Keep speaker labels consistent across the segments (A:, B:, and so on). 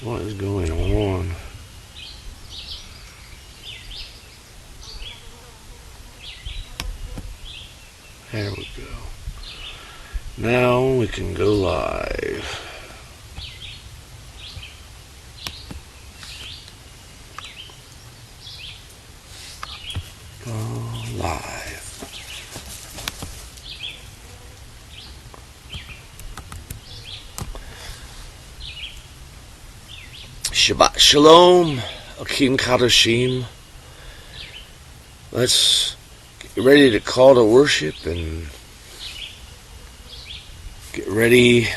A: What is going on? There we go. Now we can go live. Live. Shabbat Shalom, Akim Kadoshim. Let's get ready to call to worship and get ready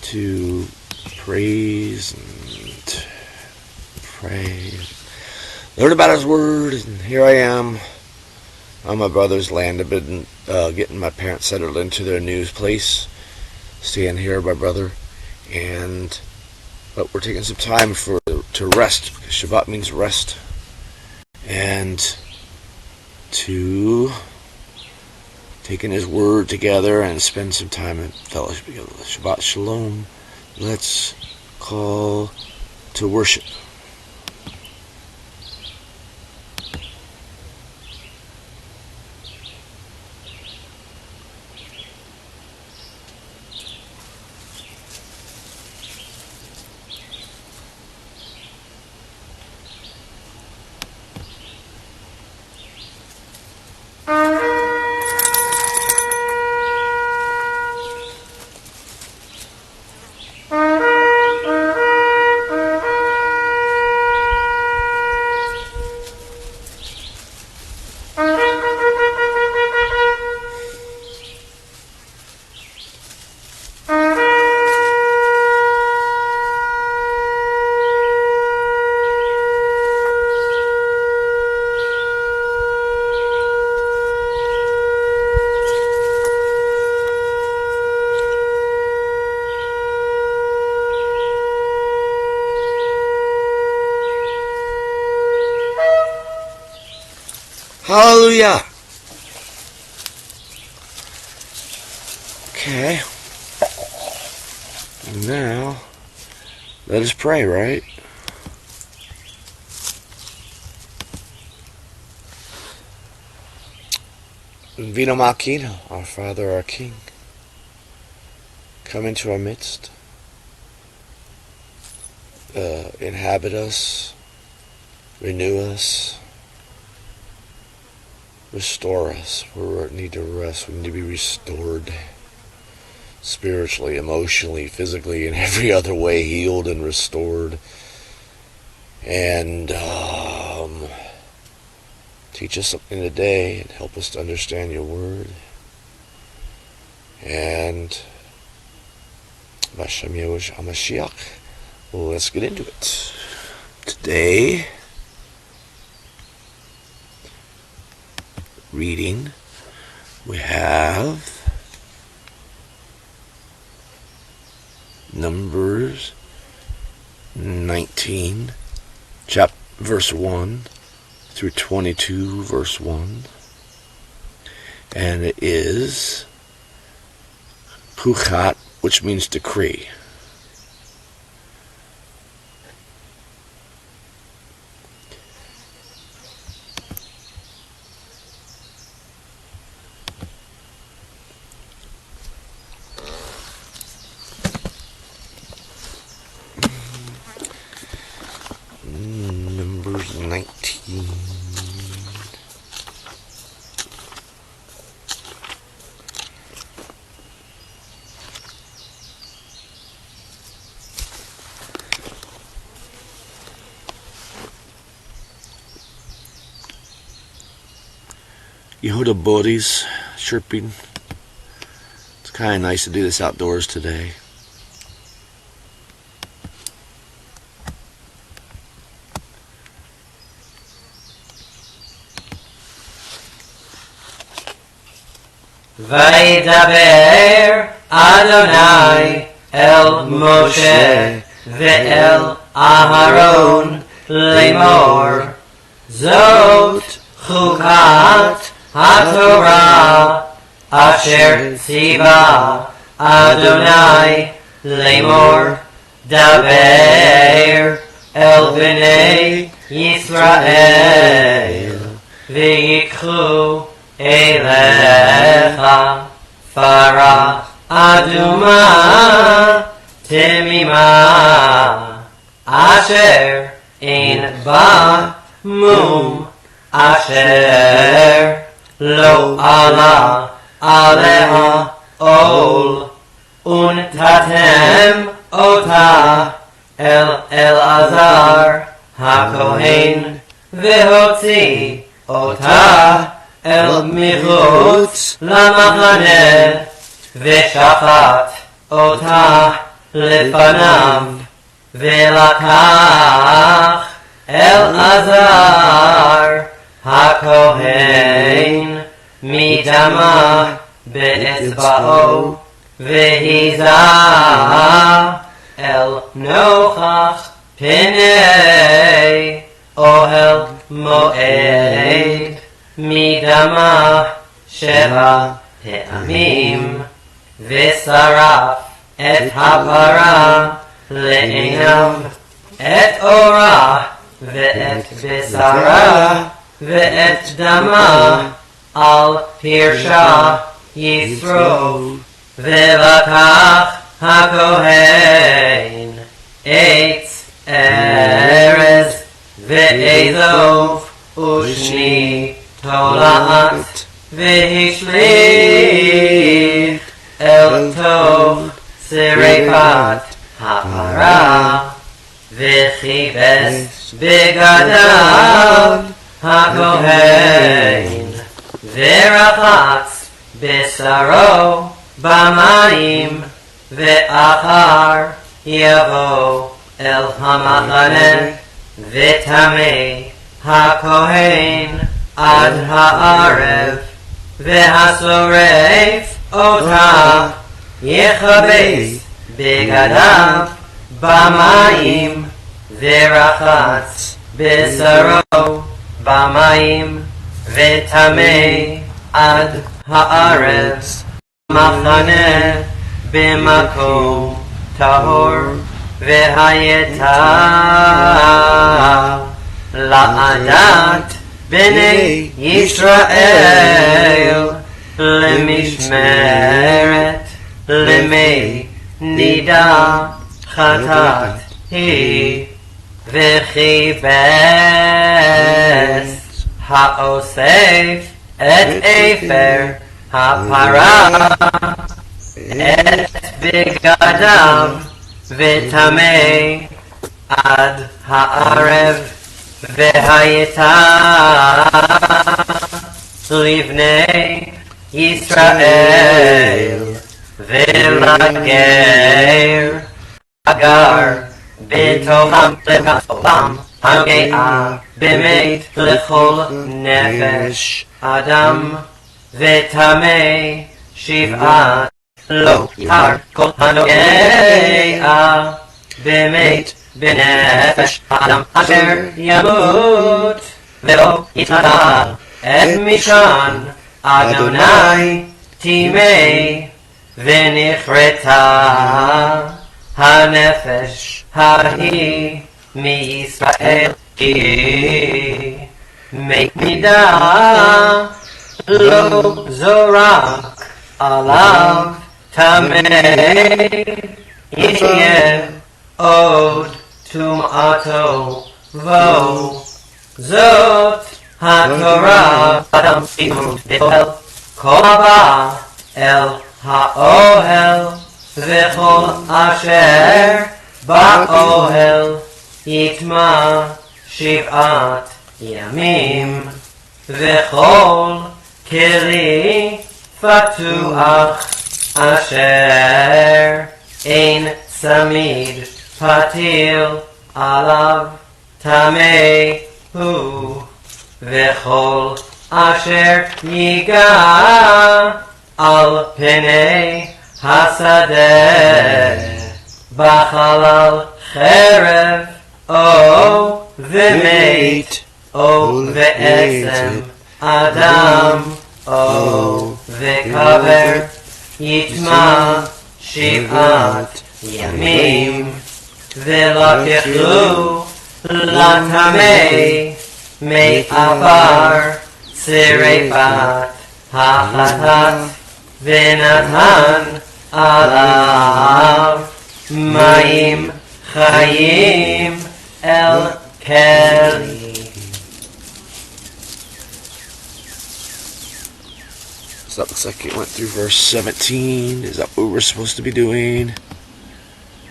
A: to praise and pray. Learn about His Word, and here I am on my brother's land. I've been getting my parents settled into their new place. Staying here, my brother, but we're taking some time to rest, because Shabbat means rest, and to taking His Word together and spend some time in fellowship together. Shabbat Shalom. Let's call to worship. Hallelujah. Okay. Now, let us pray, right? Vino Machino, our Father, our King, come into our midst. Inhabit us. Renew us. Restore us. We need to rest. We need to be restored. Spiritually, emotionally, physically, in every other way, healed and restored. And teach us something today and help us to understand your word. And Bashem Yehoshua HaMashiach. Well, let's get into it. Today, reading, we have Numbers 19, verse 1 through 22, verse 1. And it is chukat, which means decree. Numbers 19. Yehuda birdies chirping. It's kind of nice to do this outdoors today.
B: וידבר אדוני אל משה ואל אהרון לאמור, זאת חוקת התורה אשר ציווה Adonai lemor daber el bnei Yisrael v'yikchu elecha farah aduma temima asher ein ba mum asher lo ala aleha ol untatem ota el Elazar hakohen vehotzi ota el michutz lamachane veshachat ota לפניו ולקח אלעזר הכהן מדמה באצבעו והיזה אל נוכח פני אוהל מועד מדמה 7 פעמים ושרף את הפרה לעיניו, את אורה ואת בשרה ואת דמה על פרשה ישרוף, ולקח הכהן עץ ארז ואזוב ושני תולעת והשליך אל תוך שריפת הפרה וכיבס בגדיו הכהן ורחץ בשרו במים ואחר יבוא אל המחנה וטמא הכהן עד הערב והשורף אותה יכבס בגדיו במים ורחץ בשרו במים וטמא עד הערב מחנה במקום טהור והייתה לעדת בני ישראל למשמרת למי נידה חטאת היא וכיבס האוסף את אפר הפרה את בגדיו וטמא עד הערב והייתה לבני ישראל ולגר הגר בתוכם לבם הגאה במת לכל נפש אדם וטמא 7 לא יתר כל הנוגע במת בנפש האדם אשר ימות ולא יתנדל את משכן אדוני טימא ונכרתה הנפש ההיא מישראל כי מת מידה לא זורק עליו טמא יחיה עוד טומאתו בו זאת התורה אדם ימות באוהל כל הבא אל האוהל וכל אשר באוהל יטמא 7 ימים וכל כלי פתוח אשר אין צמיד פתיל עליו טמא הוא וכל אשר ייגע על פני השדה בחלל חרב או ומת או ועצם אדם או וקבר יטמא שבעת ימים, ולא תאכלו לטמא מעפר שרפת החטאת, ונתן עליו מים חיים אל כלי.
A: So that looks like it went through verse 17. Is that what we're supposed to be doing?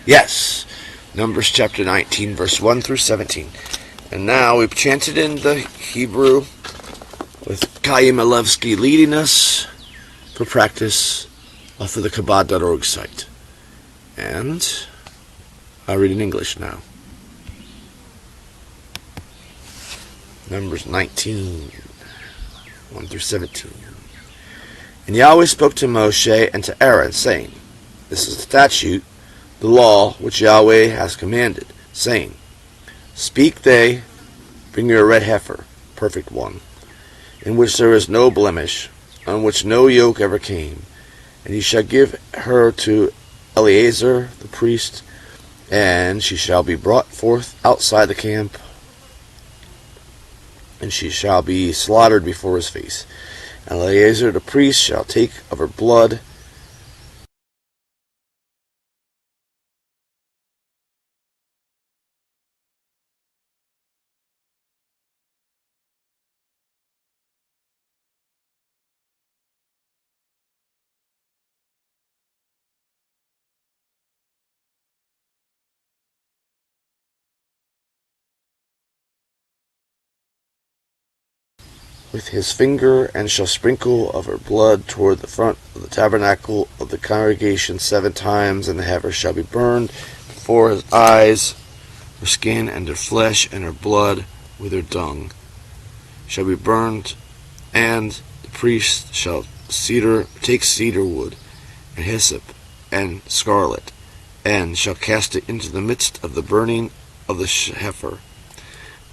A: Yes. Numbers chapter 19, verse 1 through 17. And now we've chanted in the Hebrew with Chaim Alevski leading us for practice off of the Chabad.org site. And I'll read in English now. Numbers 19, 1 through 17. And Yahweh spoke to Moshe and to Aaron, saying, This is the statute, the law which Yahweh has commanded, saying, Speak they, bring your red heifer, perfect one, in which there is no blemish, on which no yoke ever came, and ye shall give her to Eleazar the priest, and she shall be brought forth outside the camp, and she shall be slaughtered before his face. And Eleazar the priest shall take of her blood with his finger, and shall sprinkle of her blood toward the front of the tabernacle of the congregation 7 times, and the heifer shall be burned before his eyes. Her skin and her flesh and her blood with her dung shall be burned, and the priest shall take cedar wood and hyssop and scarlet, and shall cast it into the midst of the burning of the heifer.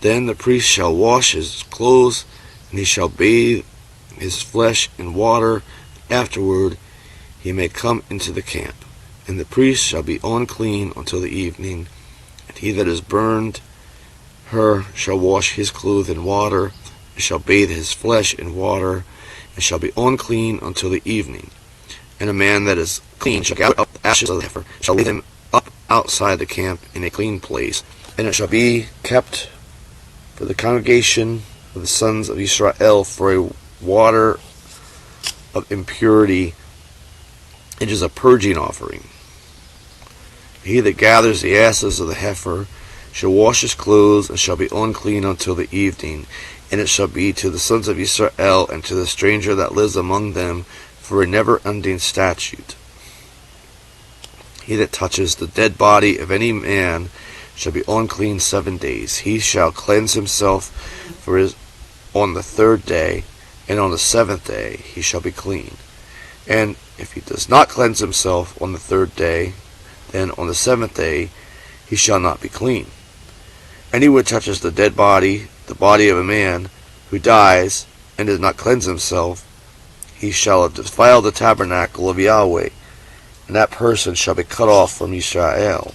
A: Then the priest shall wash his clothes, and he shall bathe his flesh in water. Afterward he may come into the camp. And the priest shall be unclean until the evening. And he that is burned her shall wash his clothes in water, and shall bathe his flesh in water, and shall be unclean until the evening. And a man that is clean shall gather up the ashes of the heifer, shall lay them up outside the camp in a clean place, and it shall be kept for the congregation of the sons of Israel for a water of impurity. It is a purging offering. He that gathers the ashes of the heifer shall wash his clothes, and shall be unclean until the evening. And it shall be to the sons of Israel and to the stranger that lives among them for a never-ending statute. He that touches the dead body of any man shall be unclean 7 days. He shall cleanse himself on the 3rd day, and on the 7th day he shall be clean. And if he does not cleanse himself on the 3rd day, then on the 7th day he shall not be clean. Anyone touches the dead body, the body of a man who dies, and does not cleanse himself, he shall have defiled the tabernacle of Yahweh, and that person shall be cut off from Israel.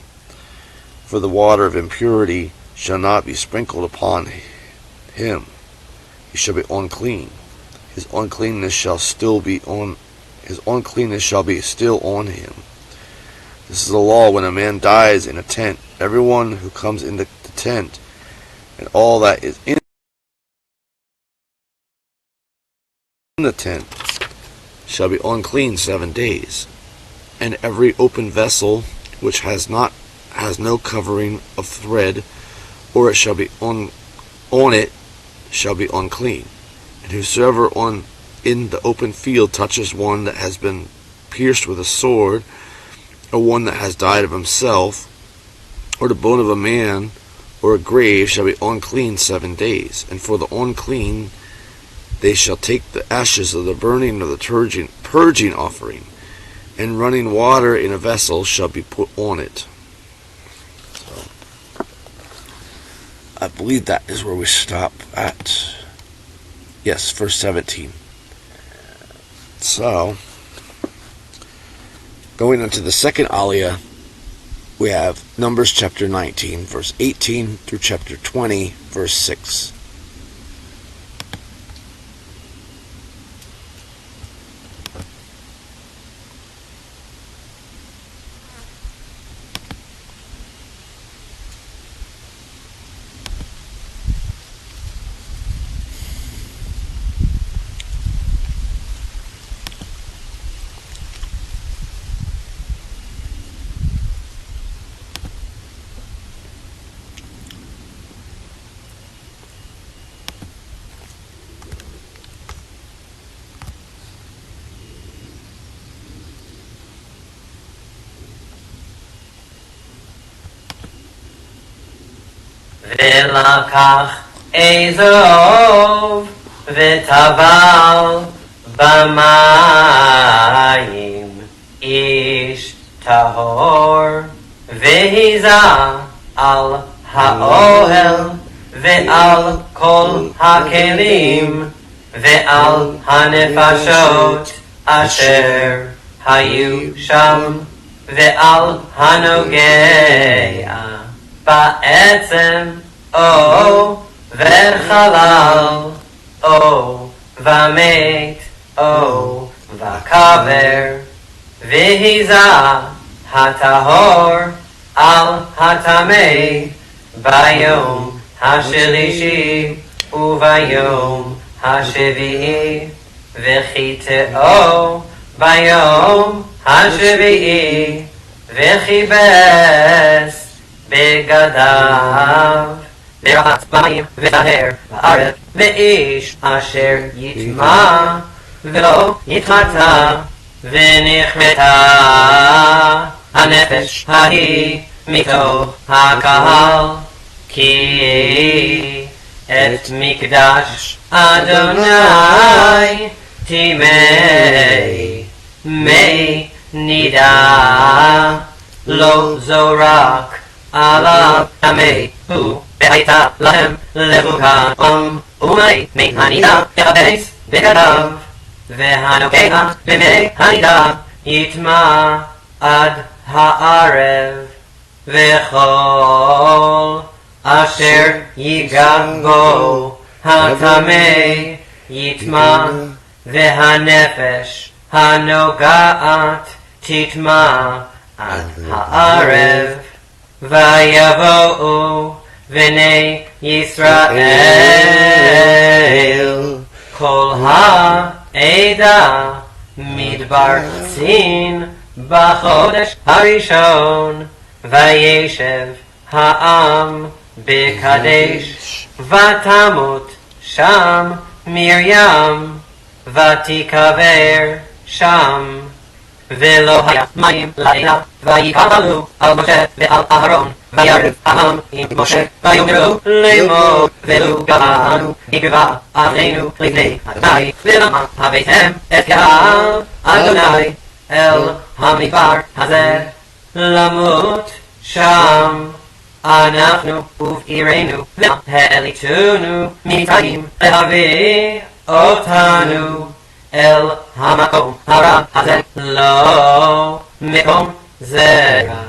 A: For the water of impurity shall not be sprinkled upon him. He shall be unclean. His uncleanness shall be still on him. This is the law when a man dies in a tent. Everyone who comes into the tent, and all that is in the tent, shall be unclean 7 days. And every open vessel which has no covering of thread, or it shall be on it, shall be unclean. And whosoever in the open field touches one that has been pierced with a sword, or one that has died of himself, or the bone of a man, or a grave, shall be unclean 7 days. And for the unclean they shall take the ashes of the burning of the purging offering, and running water in a vessel shall be put on it. So, I believe that is where we stop at. Yes, verse 17. So, Going into the second aliya, we have Numbers chapter 19, verse 18 through chapter 20, verse 6.
B: ולקח אזוב וטבל במים איש טהור והיזה על האוהל ועל כל הכלים ועל הנפשות אשר היו שם ועל הנוגע בעצם או וחלל או ומת או וקבר והיזה הטהור על הטמא ביום השלישי וביום השביעי וחיטאו ביום השביעי וכיבס בגדיו ברחץ מים וטהר בארץ ואיש אשר יטמע ולא יתחטא ונחמתה הנפש ההיא מתוך הקהל כי את מקדש אדוני טימא מי נידה לא זורק עליו טמא הוא והייתה להם לבוקה ומי הנידה יכבס בגדיו והנוגע במי הנידה יטמע עד הערב וכל אשר ייגע בו הטמא יטמע והנפש הנוגעת תטמע עד הערב ויבואו בני ישראל כל העדה מדבר צין בחודש הראשון וישב העם בקדש ותמות שם מרים ותיקבר שם ולא היה מים לילה ויקבלו על משה ועל אהרון וירב העם עם משה ויאמרו לאמור ולו גבהנו נגבה עלינו לפני אדוני ולמה הבאתם את קהל אדוני אל המדבר הזה למות שם אנחנו ובעירנו והעליתונו ממצרים להביא אותנו אל המקום הרע הזה לא מקום זרע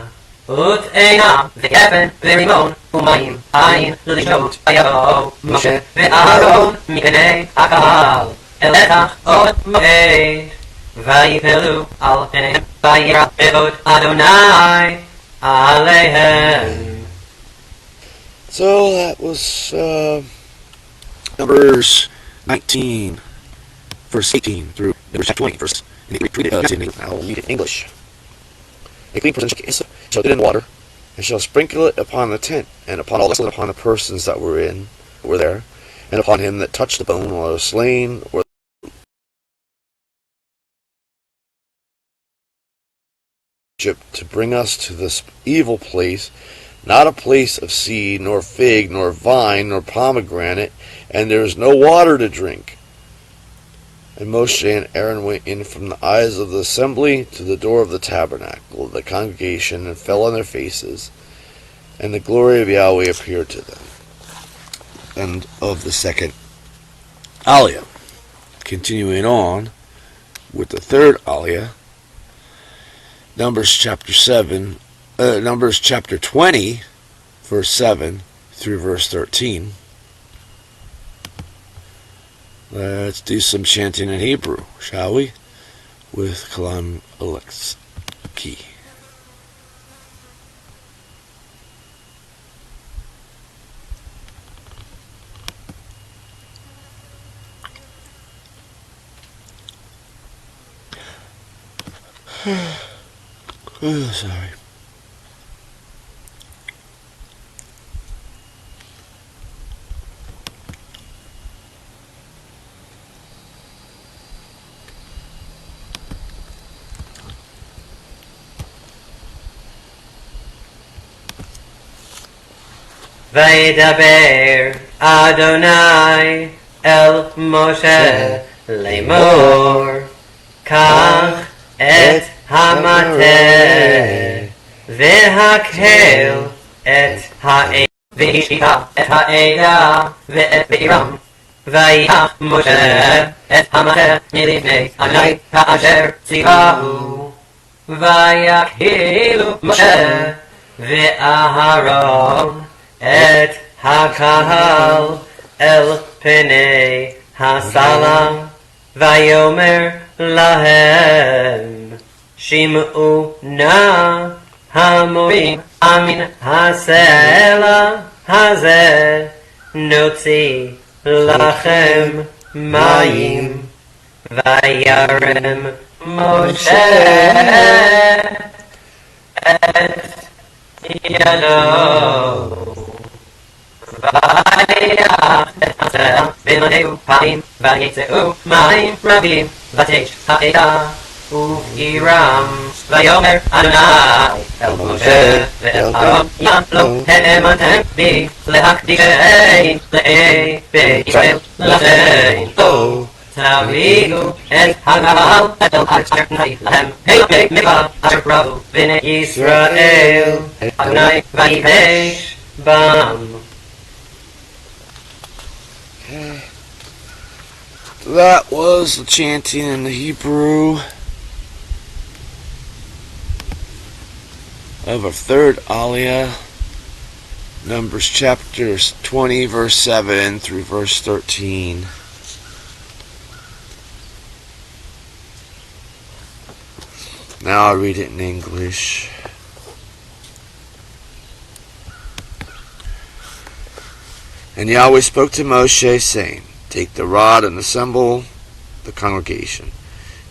B: ותאנה וכפן ורימון ומים אין לשתות ויבוא משה ואהרון מפני הקהל אליך עוד מועד ויפלו על פניהם וירא כבוד אדוני עליהם.
A: So that was Numbers 19, verse 18 through Numbers chapter 20, verse. I'll read it in English. A clean person shall dip it in water, and shall sprinkle it upon the tent, and upon all the upon the persons that were there, and upon him that touched the bone, or was slain, or Egypt, to bring us to this evil place. Not a place of seed, nor fig, nor vine, nor pomegranate, and there is no water to drink. And Moshe and Aaron went in from the eyes of the assembly to the door of the tabernacle of the congregation, and fell on their faces, and the glory of Yahweh appeared to them. End of the second aliya. Continuing on with the third aliya, Numbers chapter 7, Numbers chapter 20, verse 7 through verse 13. Let's do some chanting in Hebrew, shall we? With chaim alevski. Oh, sorry.
B: וידבר אדוני אל משה לאמור, קח את המטה והקהל את העדה והשקע את העדה ואת בעירם, ויקח משה את המטה מלפני אדוני כאשר ציווהו, ויקהילו משה ואהרון את הקהל אל פני הסלע, ויאמר להם, שמעו נא המורים מן הסלע הזה, נוציא לכם מים. וירם משה את ידו, ויח את הסלע במלאו פעמים, ויצאו מים רבים, ותש העדה ובעירם. ויאמר אדוני אל משה ואל אהרון, לא האמנתם בי להקדישי לעי בית ישראל, לכן תביאו את הקהל אל הארץ אשר נתתי להם, היות מגבעה אשר רבו בני ישראל, אדוני ויבש בם.
A: That was the chanting in the Hebrew of our third aliya, Numbers chapters 20, verse 7 through verse 13. Now I'll read it in English. And Yahweh spoke to Moshe, saying, Take the rod and assemble the congregation,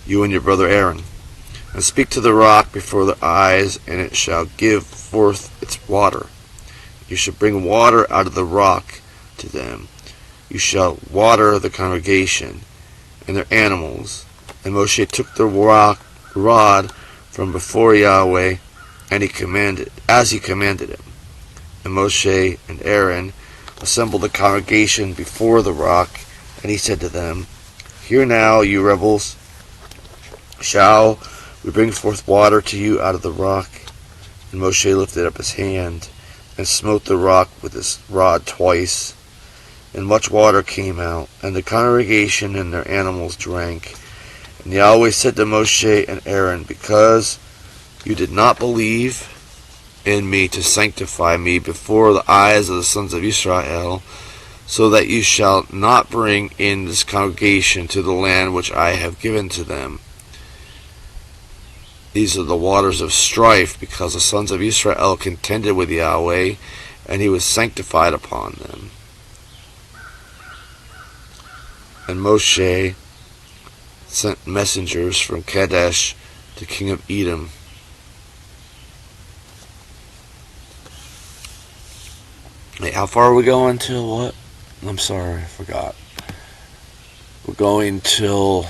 A: you and your brother Aaron, and speak to the rock before their eyes, and it shall give forth its water. You shall bring water out of the rock to them. You shall water the congregation and their animals. And Moshe took the rod from before Yahweh, and he commanded him. And Moshe and Aaron assembled the congregation before the rock, and he said to them, Hear now, you rebels, shall we bring forth water to you out of the rock? And Moshe lifted up his hand and smote the rock with his rod twice, and much water came out, and the congregation and their animals drank. And Yahweh said to Moshe and Aaron, Because you did not believe in me to sanctify me before the eyes of the sons of Israel, so that you shall not bring in this congregation to the land which I have given to them. These are the waters of strife, because the sons of Israel contended with Yahweh, and he was sanctified upon them. And Moshe sent messengers from Kadesh to king of Edom. Hey, how far are we going till what? I'm sorry, I forgot. We're going till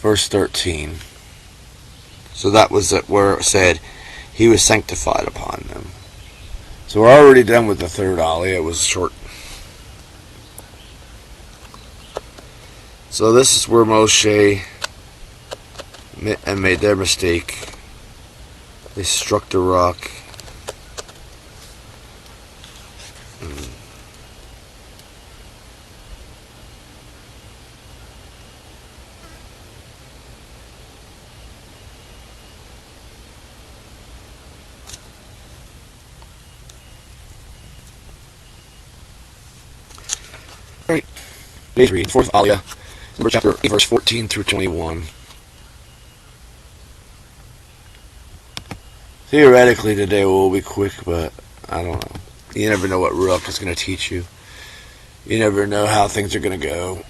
A: verse 13. So that was where it said, he was sanctified upon them. So we're already done with the third aliya. It was short. So this is where Moshe made their mistake. They struck the rock. Alright, today's read, 4th aliya, number chapter 8, verse 14 through 21. Theoretically today will be quick, but I don't know. You never know what Ruach is going to teach you. You never know how things are going to go.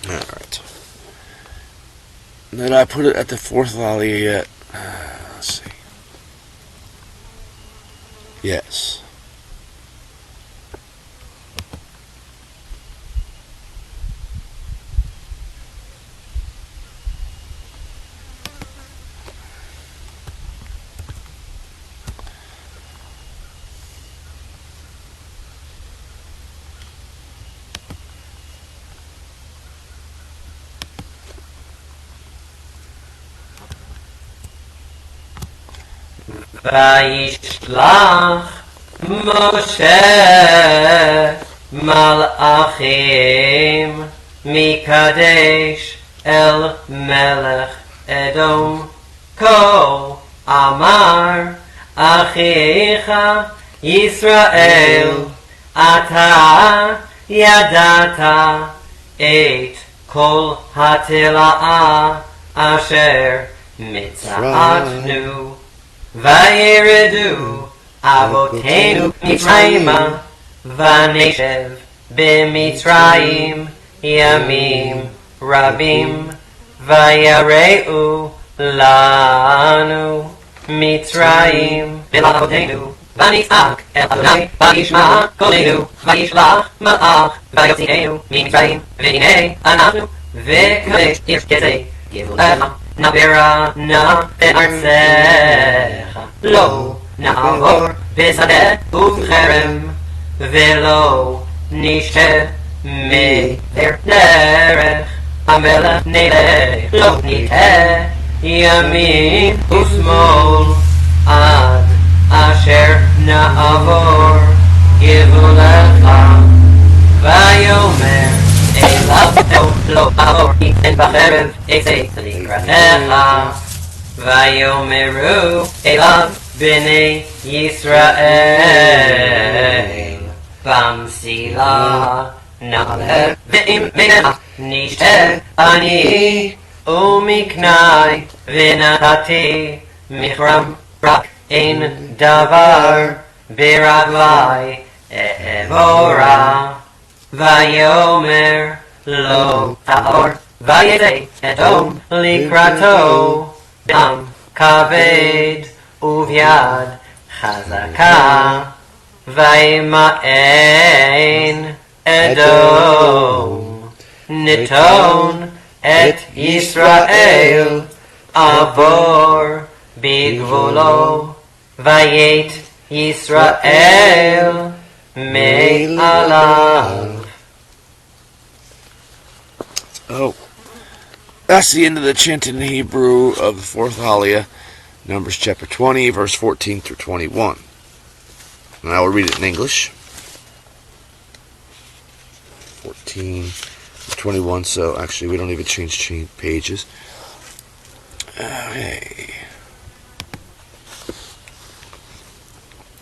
A: Alright. Did I put it at the 4th aliya yet? Let's see. Yes.
B: וישלח משה מלאכים מקדש אל מלך אדום כה אמר אחיך ישראל אתה ידעת את כל התלאה אשר מצאתנו וירדו אבותינו מצרימה ונשב במצרים ימים רבים ויראו לנו מצרים בלעבותינו ונצעק אל אדוני וישמע קולנו וישלח מלאך ויוציאנו ממצרים והנה אנחנו וקדש ירקצי גבולך נבירה נא בארצך לא נעבור בשדה ובחרם ולא נשתה מדרך המלך נלך לא נטעה ימין ושמאל עד אשר נעבור גבולך ויאמר אליו לא אעבור אין בחרב אצא לקראתך ויאמרו אליו בני ישראל במסילה נעלה ועם מיך נשתה אני ומקנאי ונתתי מכרם רק אין דבר ברגלי אעבורה ויאמר לא תעבור ויצא אדום לקראתו דם כבד וביד חזקה וימאן אדום נתון את ישראל עבור בגבולו ויית ישראל מעליו.
A: Oh, that's the end of the chanting in Hebrew of the 4th aliya, Numbers chapter 20, verse 14 through 21. And I will read it in English. 14 through 21, so actually we don't even change pages. Okay.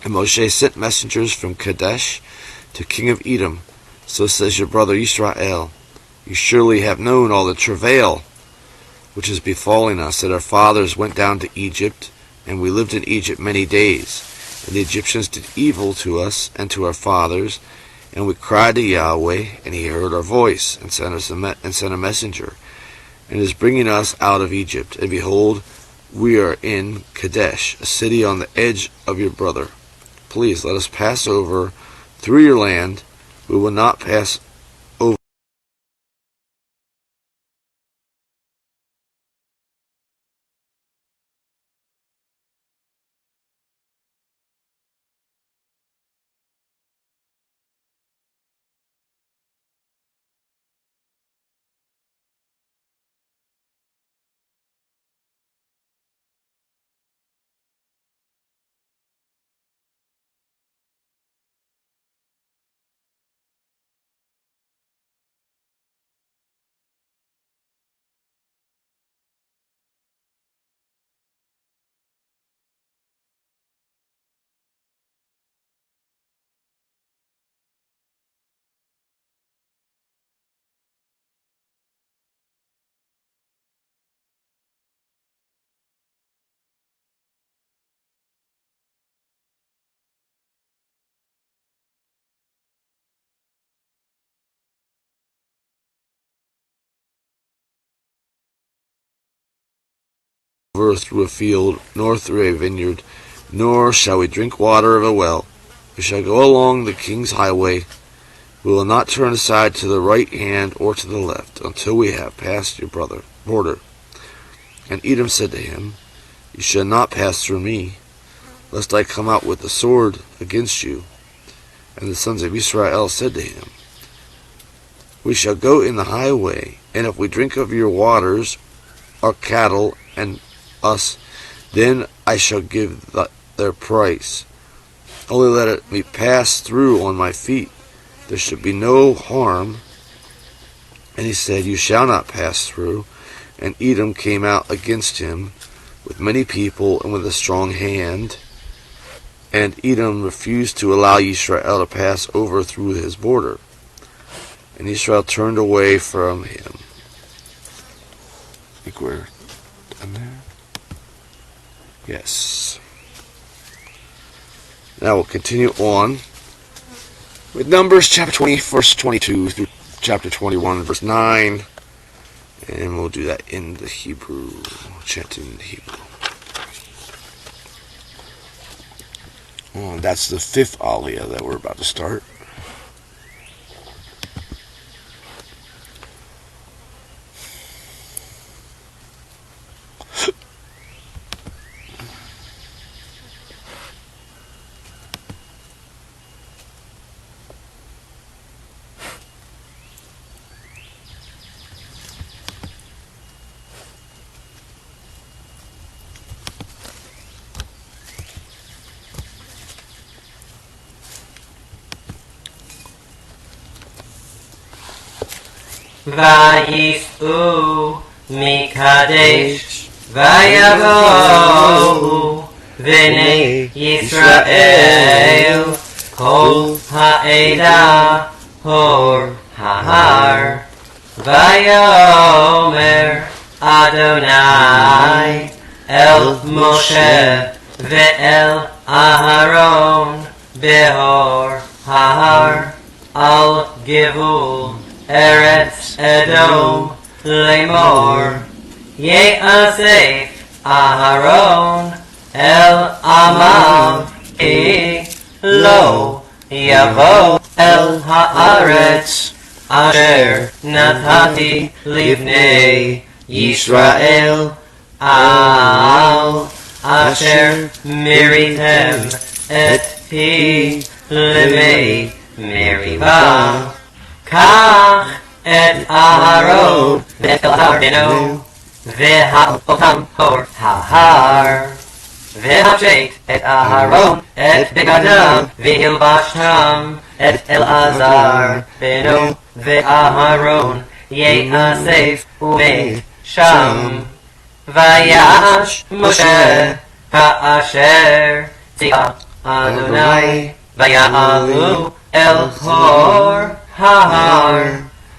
A: And Moshe sent messengers from Kadesh to king of Edom. So says your brother Israel, you surely have known all the travail which is befalling us, that our fathers went down to Egypt, and we lived in Egypt many days. And the Egyptians did evil to us and to our fathers, and we cried to Yahweh, and he heard our voice, and sent a messenger, and is bringing us out of Egypt. And behold, we are in Kadesh, a city on the edge of your brother. Please let us pass over through your land. We will not pass over through a field, nor through a vineyard, nor shall we drink water of a well. We shall go along the king's highway. We will not turn aside to the right hand or to the left, until we have passed your border. And Edom said to him, You shall not pass through me, lest I come out with the sword against you. And the sons of Israel said to him, We shall go in the highway, and if we drink of your waters, our cattle and us, then I shall give their price. Only let me pass through on my feet. There should be no harm. And he said, You shall not pass through. And Edom came out against him with many people and with a strong hand. And Edom refused to allow Israel to pass over through his border. And Israel turned away from him. I think we're done there. Yes. Now we'll continue on with Numbers chapter 20, verse 22 through chapter 21, verse 9. And we'll do that in the Hebrew, chanting in the Hebrew. And that's the 5th aliya that we're about to start.
B: Vayis'u mikadesh vayavohu v'nei Yisrael kol ha'eda hor ha'ar vayomer Adonai el Moshe ve'el Aharon behor ha'ar al givul Eretz Edom Lemor Ye'asef Aharon El Amav Lo Yavo El Haaretz Asher Natati Livnei Yisrael Al Asher Miritem Et Pi Lemei Meribah Kach et Aharon ואת ההר בנו והאותם הור ההר והפשט את אהרון את בגדיו והלבשם את אלעזר בנו ואהרון יאסף ומת שם ויעש משה כאשר ציווה אדוני ויעלו אל הור ההר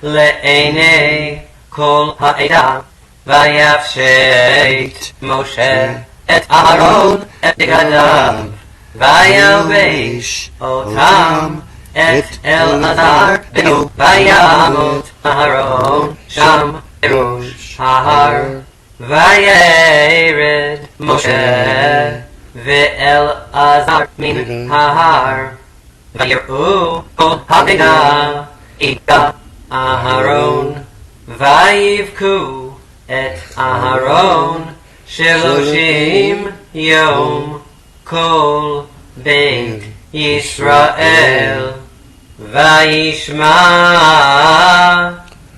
B: לעיני כל העדה ויפשט משה את אהרון את בגדיו וילבש אותם את אלעזר בנו, וימות אהרון שם בראש ההר. וירד משה ואלעזר מן ההר, ויראו כל המדינה איתה אהרון, ויבכו את אהרון 30 יום כל בית ישראל. וישמע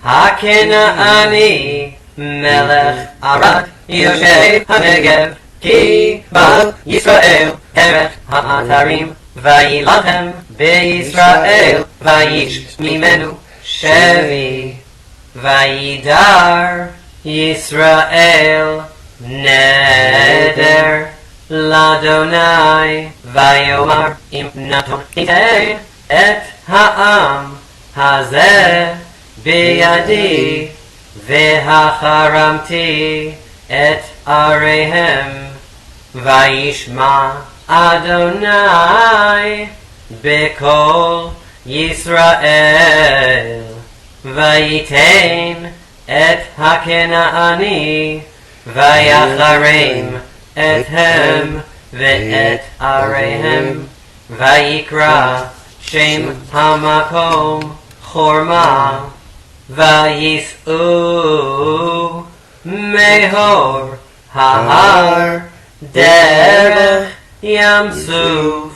B: הכנעני מלך ערד יושב הנגב, כי בא ישראל ערך האתרים, וילחם בישראל, ויש ממנו שבי. וידר ישראל נדר לאדוני, ויאמר אם נתון תיתן את העם הזה בידי, והחרמתי את עריהם. וישמע אדוני בקול ישראל, וייתן את הכנעני, ויחרם אתם ואת עריהם. ויקרא שם המקום חורמה, וייסעו מהור ההר דרך ים סוף,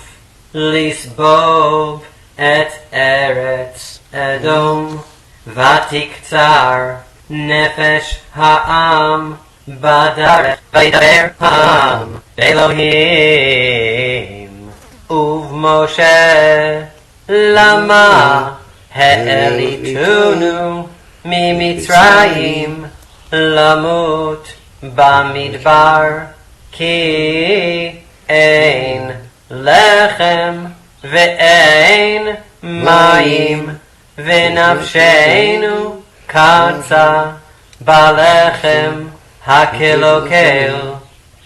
B: לסבוב את ארץ אדום. ותקצר נפש העם בדרך, וידבר העם באלוהים ובמשה, למה העליתונו ממצרים למות במדבר, כי אין לחם ואין מים, ונפשנו קצה בלחם הקלוקל.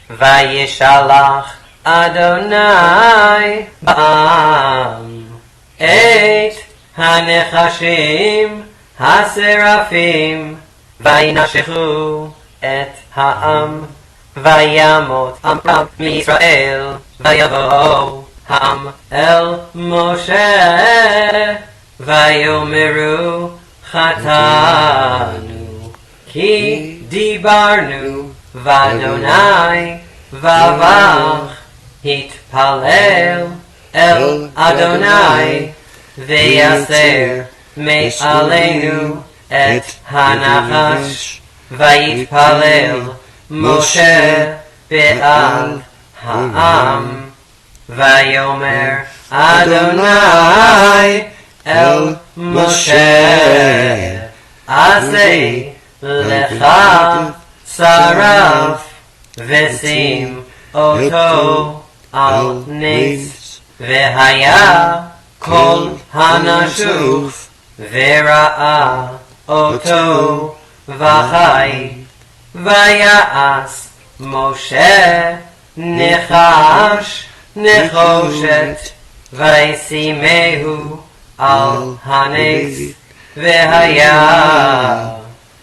B: וישלח אדוני בעם את הנחשים השרפים, וינשכו את העם. וימות עם רב מישראל, ויבוא העם אל משה, ויאמרו חטאנו, כי דיברנו ואדוני ובך. התפלל אל אדוני, ויסר מעלינו את הנחש. ויתפלל משה בעד העם, ויאמר אדוני אל משה, עשה לך שרף, ושים אותו על נס. והיה כל הנשוף וראה אותו וחי. ויעש משה נחש נחושת, וישימהו על הנס. והיה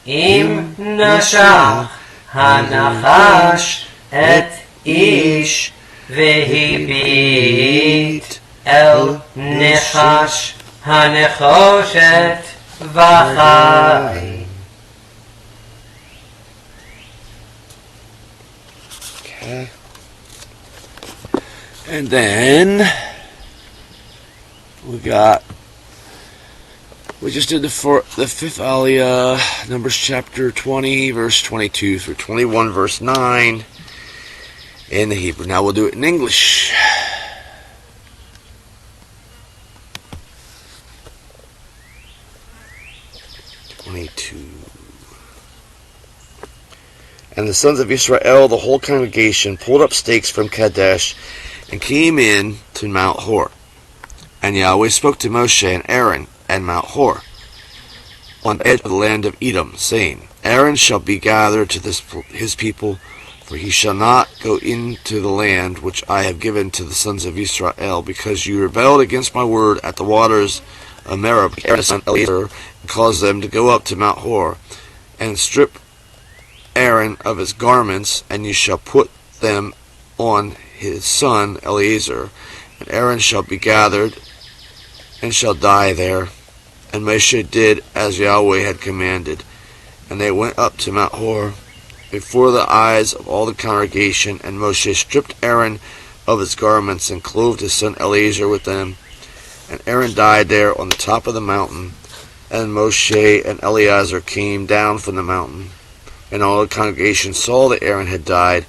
B: אם נשך הנחש את איש, והביט אל נחש הנחושת וחי.
A: Okay. And then we just did the fifth aliya, Numbers chapter 20, verse 22 through 21, verse 9 in the Hebrew. Now we'll do it in English. And the sons of Israel, the whole congregation, pulled up stakes from Kadesh and came in to Mount Hor. And Yahweh spoke to Moshe and Aaron at Mount Hor, on the edge of the land of Edom, saying, Aaron shall be gathered to his people For he shall not go into the land which I have given to the sons of Israel, because you rebelled against my word at the waters of Meribah, Aaron's son Eleazar, and caused them to go up to Mount Hor, and strip Aaron of his garments, and you shall put them on his son Eleazar, and Aaron shall be gathered, and shall die there. And Moshe did as Yahweh had commanded, and they went up to Mount Hor before the eyes of all the congregation, and Moshe stripped Aaron of his garments, and clothed his son Eleazar with them. And Aaron died there on the top of the mountain, and Moshe and Eleazar came down from the mountain. And all the congregation saw that Aaron had died,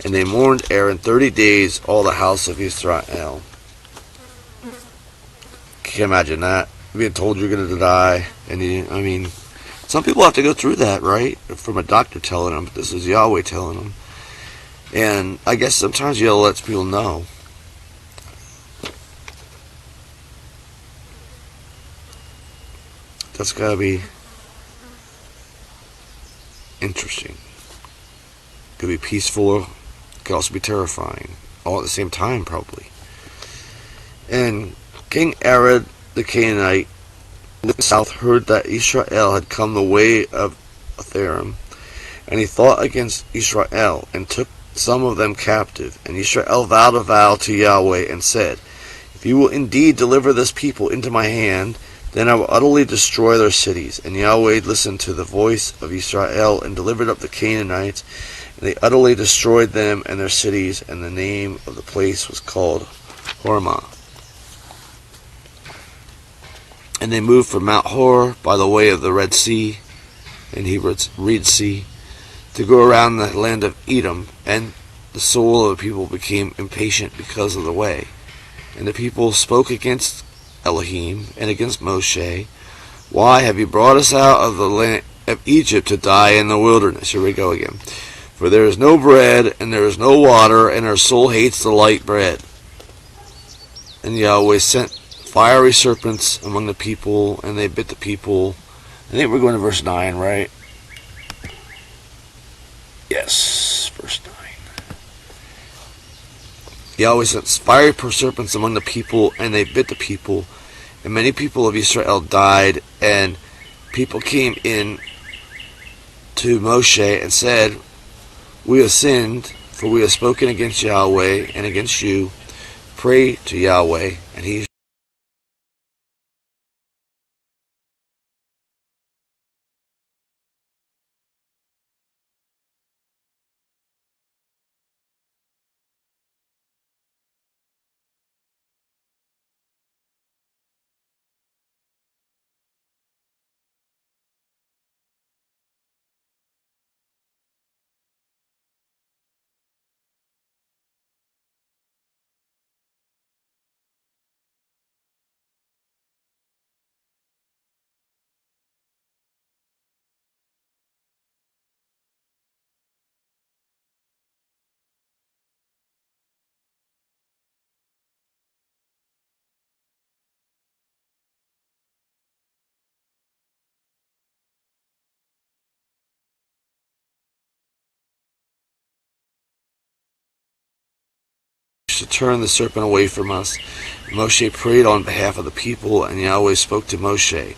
A: and they mourned Aaron 30 days, all the house of Israel. Can you imagine that? Being told you're going to die, and some people have to go through that, right? From a doctor telling them, but this is Yahweh telling them. And I guess sometimes you gotta let people know. That's gotta be interesting. Could be peaceful, could also be terrifying, all at the same time, probably. And King Arad the Canaanite in the south heard that Israel had come the way of Atharim, and he fought against Israel, and took some of them captive. And Israel vowed a vow to Yahweh, and said, If you will indeed deliver this people into my hand, then I will utterly destroy their cities. And Yahweh listened to the voice of Israel, and delivered up the Canaanites, and they utterly destroyed them and their cities, and the name of the place was called Hormah. And they moved from Mount Hor by the way of the Red Sea, and Hebron's Reed Sea, to go around the land of Edom. And the soul of the people became impatient because of the way. And the people spoke against Elohim and against Moshe. Why have you brought us out of the land of Egypt to die in the wilderness? Here we go again. For there is no bread, and there is no water, and our soul hates the light bread. And Yahweh sent fiery serpents among the people, and they bit the people. I think we're going to verse 9, right? Yes, verse 9. Yahweh sent fiery serpents among the people, and they bit the people. And many people of Israel died, and people came in to Moshe and said, We have sinned, for we have spoken against Yahweh and against you. Pray to Yahweh, and he to turn the serpent away from us. Moshe prayed on behalf of the people, and Yahweh spoke to Moshe,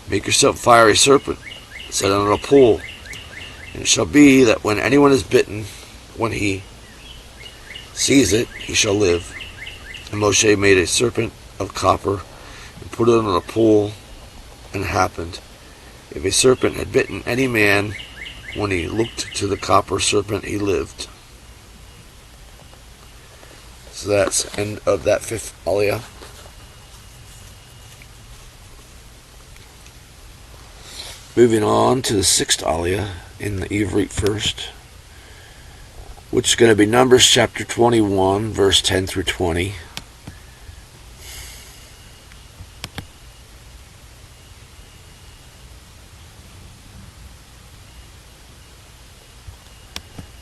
A: Make yourself a fiery serpent, set it on a pole. And it shall be that when anyone is bitten, when he sees it, he shall live. And Moshe made a serpent of copper, and put it on a pole, and it happened. If a serpent had bitten any man, when he looked to the copper serpent, he lived. So that's the end of that 5th aliya. Moving on to the 6th aliya in the Ivrit first, which is going to be Numbers chapter 21, verse 10 through 20.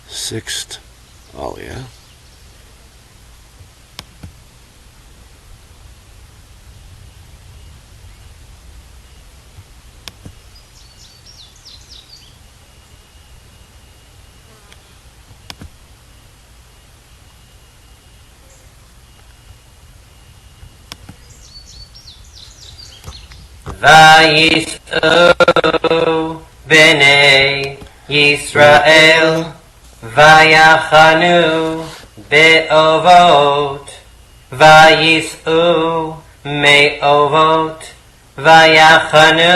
A: Sixth aliya.
B: vayis'u b'nei Yisrael vayachanu be'ovot vayis'u me'ovot vayachanu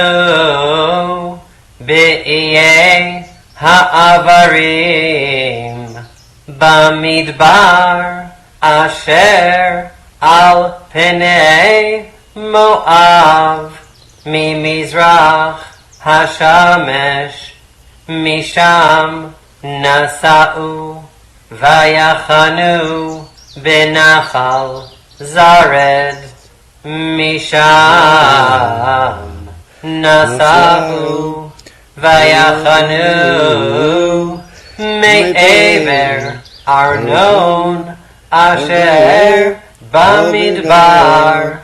B: be'iyei ha'avarim bamidbar asher al penei Moav mimizrach hashamesh misham nasa'u vayachanu benachal zared misham nasa'u vayachanu me'ever arnon asher bamidbar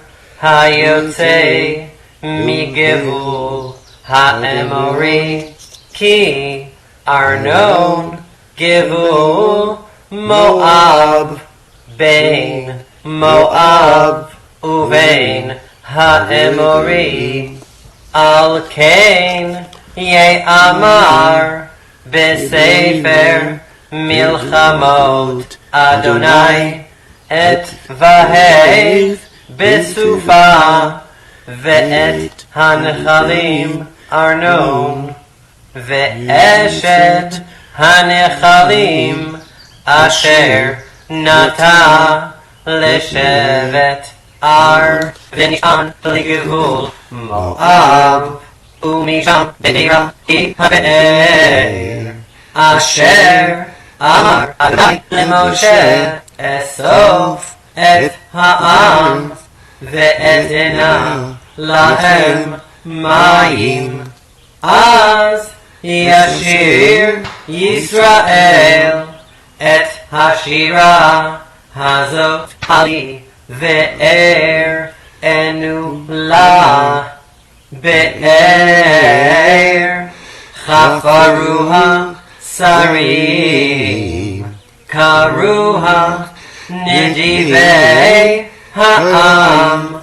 B: hayotze migevul ha'emori ki arnon gevul Moab bein Moab uvein ha'emori al kain ye'amar besefer milchamot Adonai et vahev בסופה ואת הנחלים ארנון ואשת הנחלים אשר נטע לשבט אר ונשען לגבול מואב ומשם בדירה היא הבאר אשר אמר אדוני למשה אסוף את העם ואתנה להם מים אז ישיר ישראל את השירה הזאת עלי ואר אנו לה באר חפרוה שרים קרוה נדיבי העם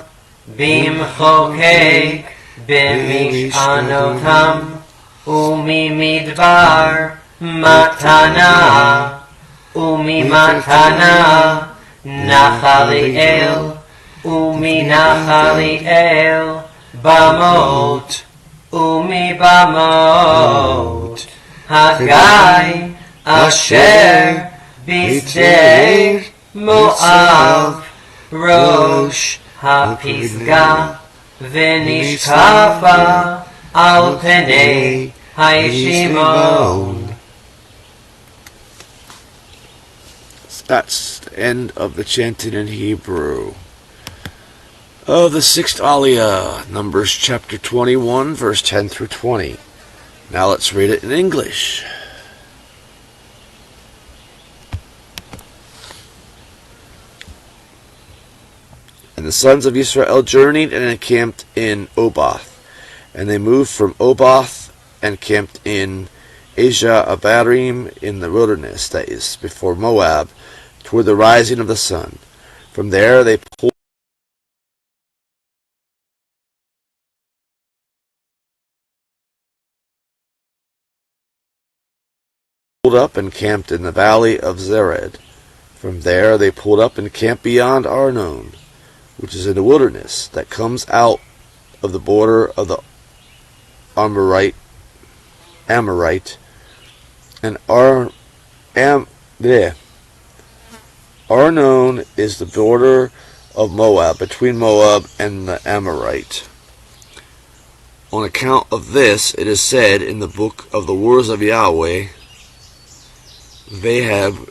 B: במחוקק במשענותם וממדבר מתנה וממתנה נחליאל ומנחליאל במות ומבמות הגיא אשר בשדה מואב ראש הפסגה ונשקפה על פני הישימון.
A: That's the end of the chanting in Hebrew of the sixth aliya, Numbers chapter 21, verse 10 through 20. Now let's read it in English. And the sons of Israel journeyed and encamped in Oboth. And they moved from Oboth and camped in Asia Abarim in the wilderness, that is, before Moab, toward the rising of the sun. From there they pulled up and camped in the valley of Zered. From there they pulled up and camped beyond Arnon, which is in the wilderness, that comes out of the border of the Amorite, and Arnon is the border of Moab, between Moab and the Amorite. On account of this, it is said in the book of the words of Yahweh, Vahab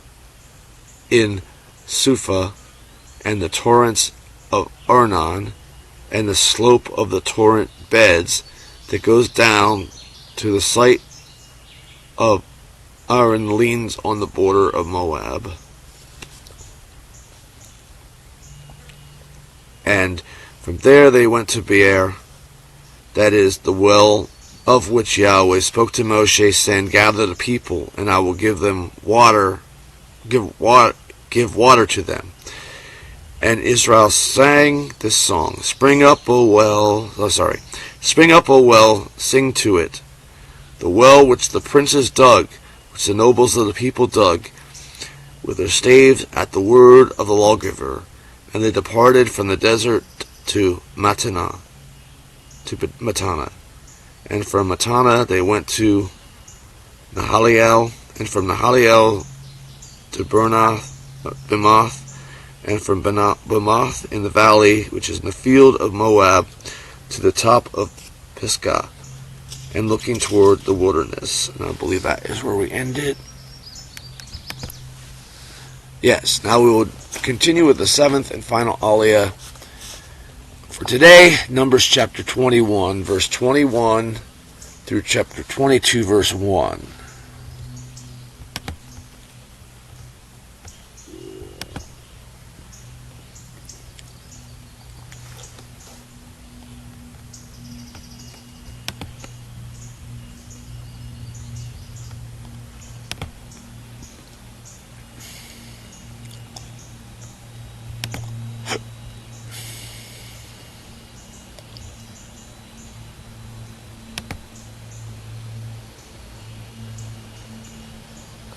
A: in Suphah, and the torrents of Arnon, and the slope of the torrent beds that goes down to the site of Aron leans on the border of Moab. And from there they went to Beer, that is, the well of which Yahweh spoke to Moshe, saying, Gather the people, and I will give them water, give water to them. And Israel sang this song, Spring up, O well, sing to it. The well which the princes dug, which the nobles of the people dug, with their staves at the word of the lawgiver. And they departed from the desert to Matana. And from Matana they went to Nahaliel, and from Nahaliel to Bimoth, and from Bimoth in the valley, which is in the field of Moab, to the top of Pisgah, and looking toward the wilderness. And I believe that is where we ended. Yes, now we will continue with the seventh and final aliya for today, Numbers chapter 21, verse 21 through chapter 22, verse 1.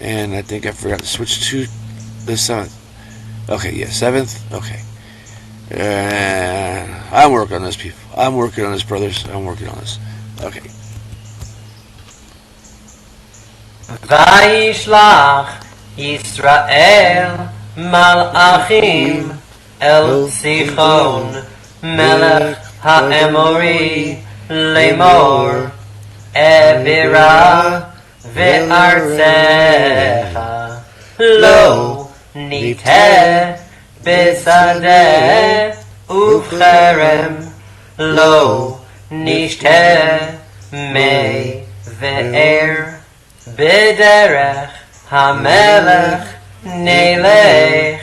A: And I think I forgot to switch to the seventh. Okay, yeah, seventh. Okay. I'm working on this, people. I'm working on this, brothers. I'm working on this. Okay.
B: Vayishlach Yisrael malachim el Sichon melech ha'emori lemor ebira ve'artzecha lo niteh besadeh ucherem lo nishteh mei ve'er bederech hamelech nelech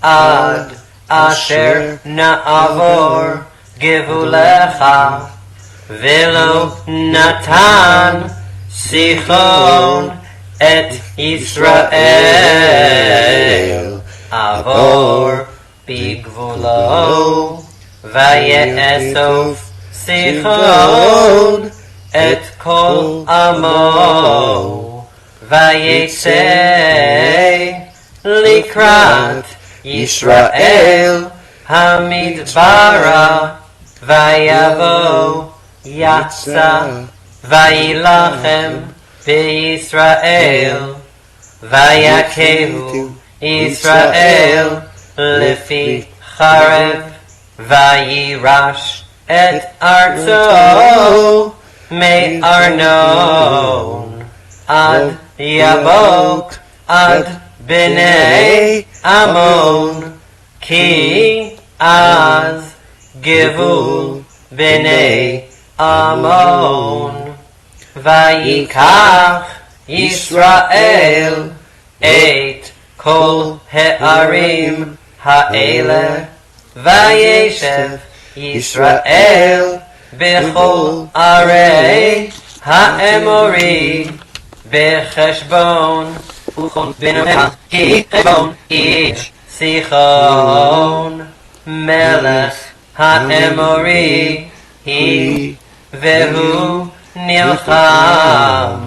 B: ad asher na'avor gevulecha velo natan Sichon et Yisrael avor bigvulo vaye'esof Sichon et kol amo vayetze likrat Yisrael hamidbara vayavo yatsa vayilachem b'Yisrael vayakehu Yisrael lefi charev vayirash et arzo me arnon ad yabok ad b'nei Amon ki az gevul b'nei Amon vayikach Yisrael et kol he'arim ha'ele vayeshev Yisrael bechol arei ha'emori becheshbon uchon b'nomeha ki cheshbon ish Sichon melech ha'emori hi vehu nilcham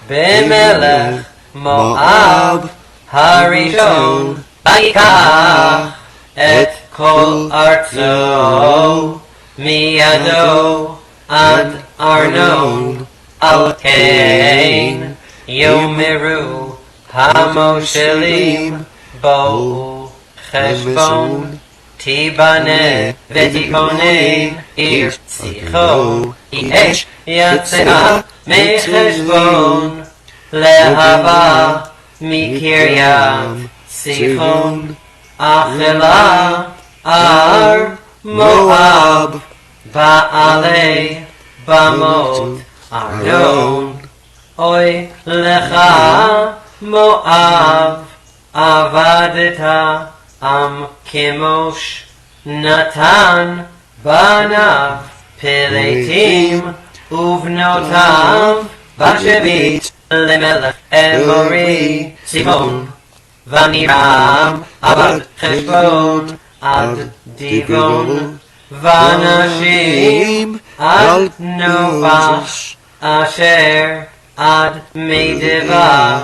B: b'melech Moab harishon vayikach et kol artzo miyado ad Arnon al kain yomeru hamoshelim bo cheshbon tibane v'tikonen ir sicho yesh yatzea mecheshbon lehava mikiryam sichon achela ar Moab ba'alei bamot Arnon oy lecha Moab avadeta am kemosh natan banav peletim uvnotav bashevit lemelech emori Simon vaniram avad cheshbon ad divon ואנשים עד נופש אשר עד מדבר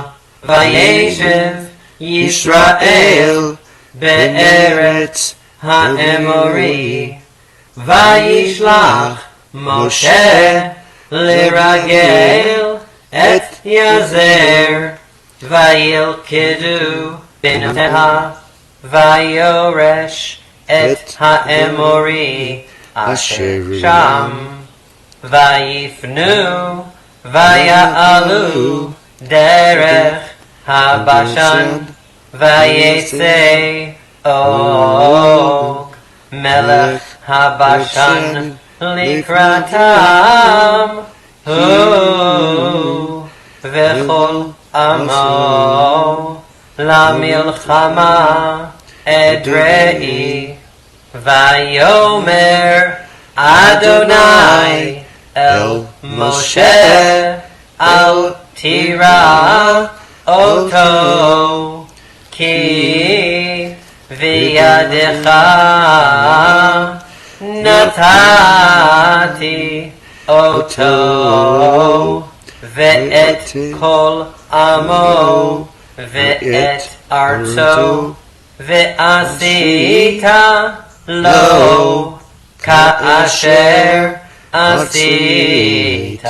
B: וישב ישראל בארץ האמורי וישלח משה לרגל את יזר וילכדו בנותיה ויורש את האמורי אשר שם ויפנו ויעלו דרך הבשן ויצא אוג מלך הבשן לקראתם הוא וכל עמו למלחמה אדרעי ויאמר אדוני אל משה אל תירא אותו כי בידך נתתי אותו ואת כל עמו ואת ארצו ועשית לו כאשר עשית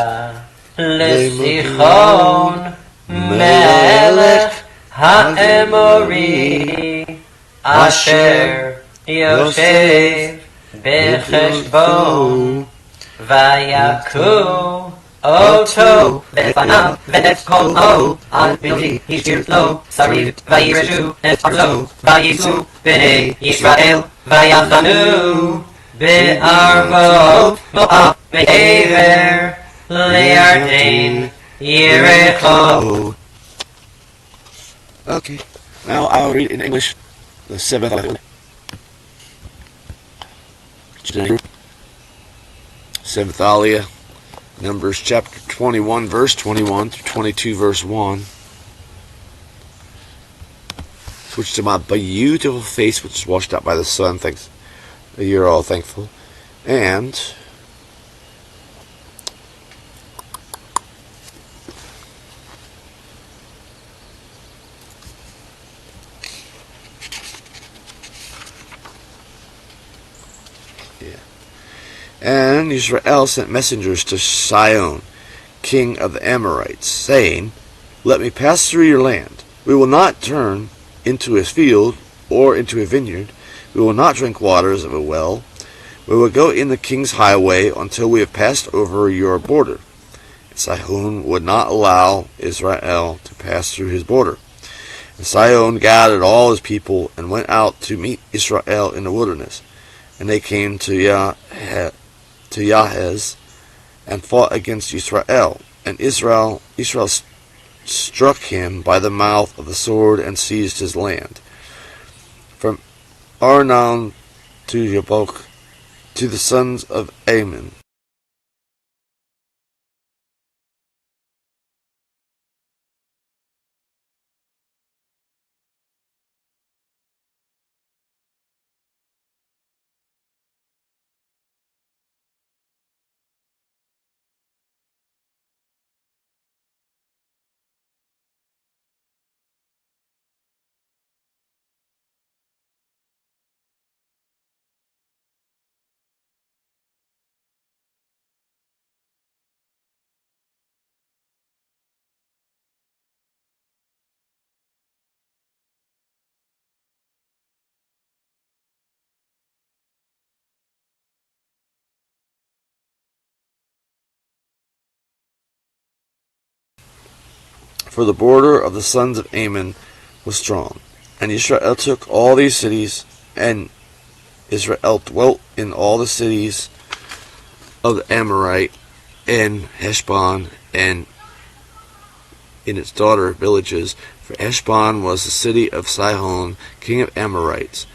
B: לסיחון מלך האמורי אשר יושב בחשבון ויכו אותו בפניו ואת כל עמו על בלתי השאיר לו שריד וירשו את ארצו וייסעו בני ישראל ויחנו בערבות מואב מעבר לירדן יריחו.
A: Okay, now I'll read in English the seventh aliyah. Seventh aliyah, Numbers chapter 21, verse 21 through 22, verse 1. Switch to my beautiful face, which is washed out by the sun. Thanks. You're all thankful. And And Israel sent messengers to Sihon, king of the Amorites, saying, Let me pass through your land. We will not turn into a field or into a vineyard. We will not drink waters of a well. We will go in the king's highway until we have passed over your border. And Sihon would not allow Israel to pass through his border. And Sihon gathered all his people and went out to meet Israel in the wilderness. And they came to Yahaz and fought against Israel. And Israel struck him by the mouth of the sword and seized his land. From Arnon to Yabok to the sons of Ammon. For the border of the sons of Ammon was strong. And Israel took all these cities, and Israel dwelt in all the cities of the Amorite, and Heshbon, and in its daughter villages. For Heshbon was the city of Sihon, king of Amorites.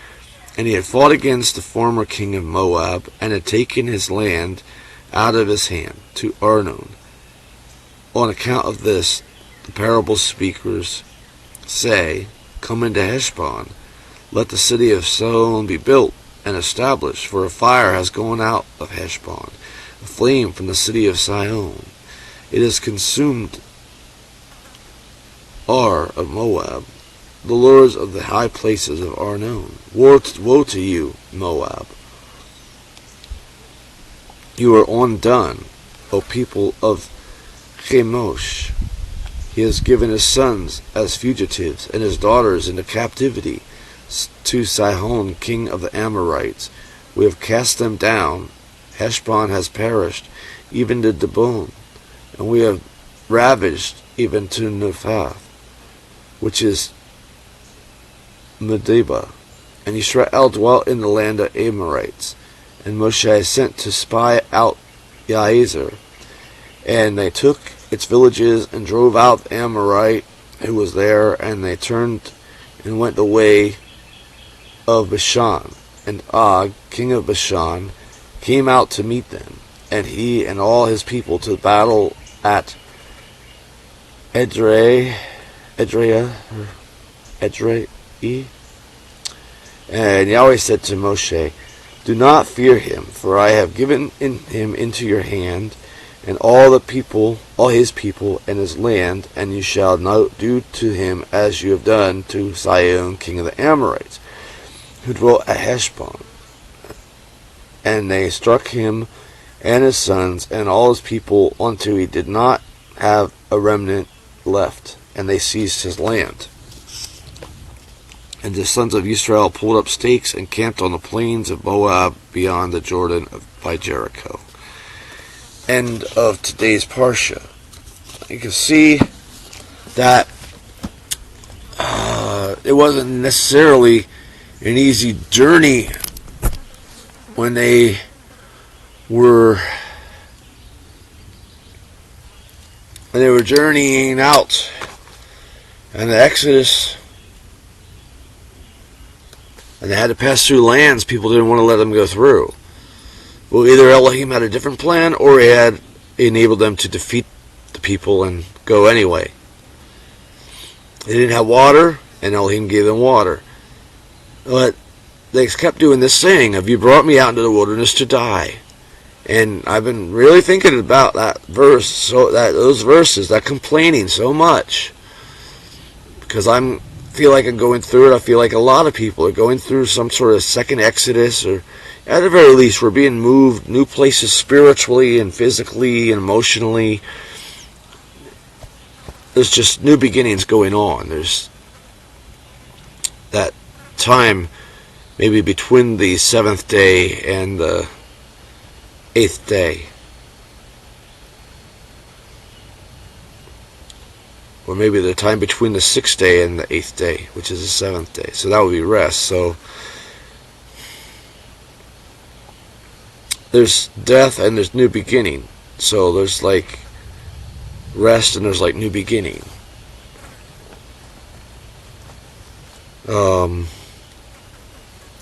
A: And he had fought against the former king of Moab, and had taken his land out of his hand to Arnon. On account of this, the parable speakers say, Come into Heshbon, let the city of Sihon be built, and established, for a fire has gone out of Heshbon, a flame from the city of Sion. It has consumed Ar of Moab. The lords of the high places of Arnon. Woe to you, Moab! You are undone, O people of Chemosh. He has given his sons as fugitives, and his daughters into captivity to Sihon, king of the Amorites. We have cast them down. Heshbon has perished, even to Dibon, and we have ravaged even to Nephath, which is Medeba. And Israel dwelt in the land of Amorites. And Moshe sent to spy out Yazer. And they took its villages and drove out the Amorite who was there. And they turned and went the way of Bashan. And Og, king of Bashan, came out to meet them. And he and all his people to battle at Edrei. And Yahweh said to Moshe, do not fear him, for I have given him into your hand, and all his people, and his land, and you shall not do to him as you have done to Sihon, king of the Amorites, who dwelt at Heshbon. And they struck him and his sons and all his people until he did not have a remnant left, and they seized his land. And the sons of Israel pulled up stakes and camped on the plains of Moab beyond the Jordan by Jericho. End of today's parsha. You can see that it wasn't necessarily an easy journey when they were journeying out, and the Exodus. And they had to pass through lands people didn't want to let them go through. Well, either Elohim had a different plan, or he had enabled them to defeat the people and go anyway. They didn't have water, and Elohim gave them water. But they kept doing this saying, have you brought me out into the wilderness to die? And I've been really thinking about that verse, those verses, that complaining so much. Because feel like I'm going through it. I feel like a lot of people are going through some sort of second Exodus, or at the very least we're being moved new places spiritually and physically and emotionally. There's just new beginnings going on. There's that time maybe between the 7th day and the 8th day. Or maybe the time between the 6th day and the 8th day, which is the 7th day. So that would be rest. So there's death and there's new beginning. So there's like rest and there's like new beginning.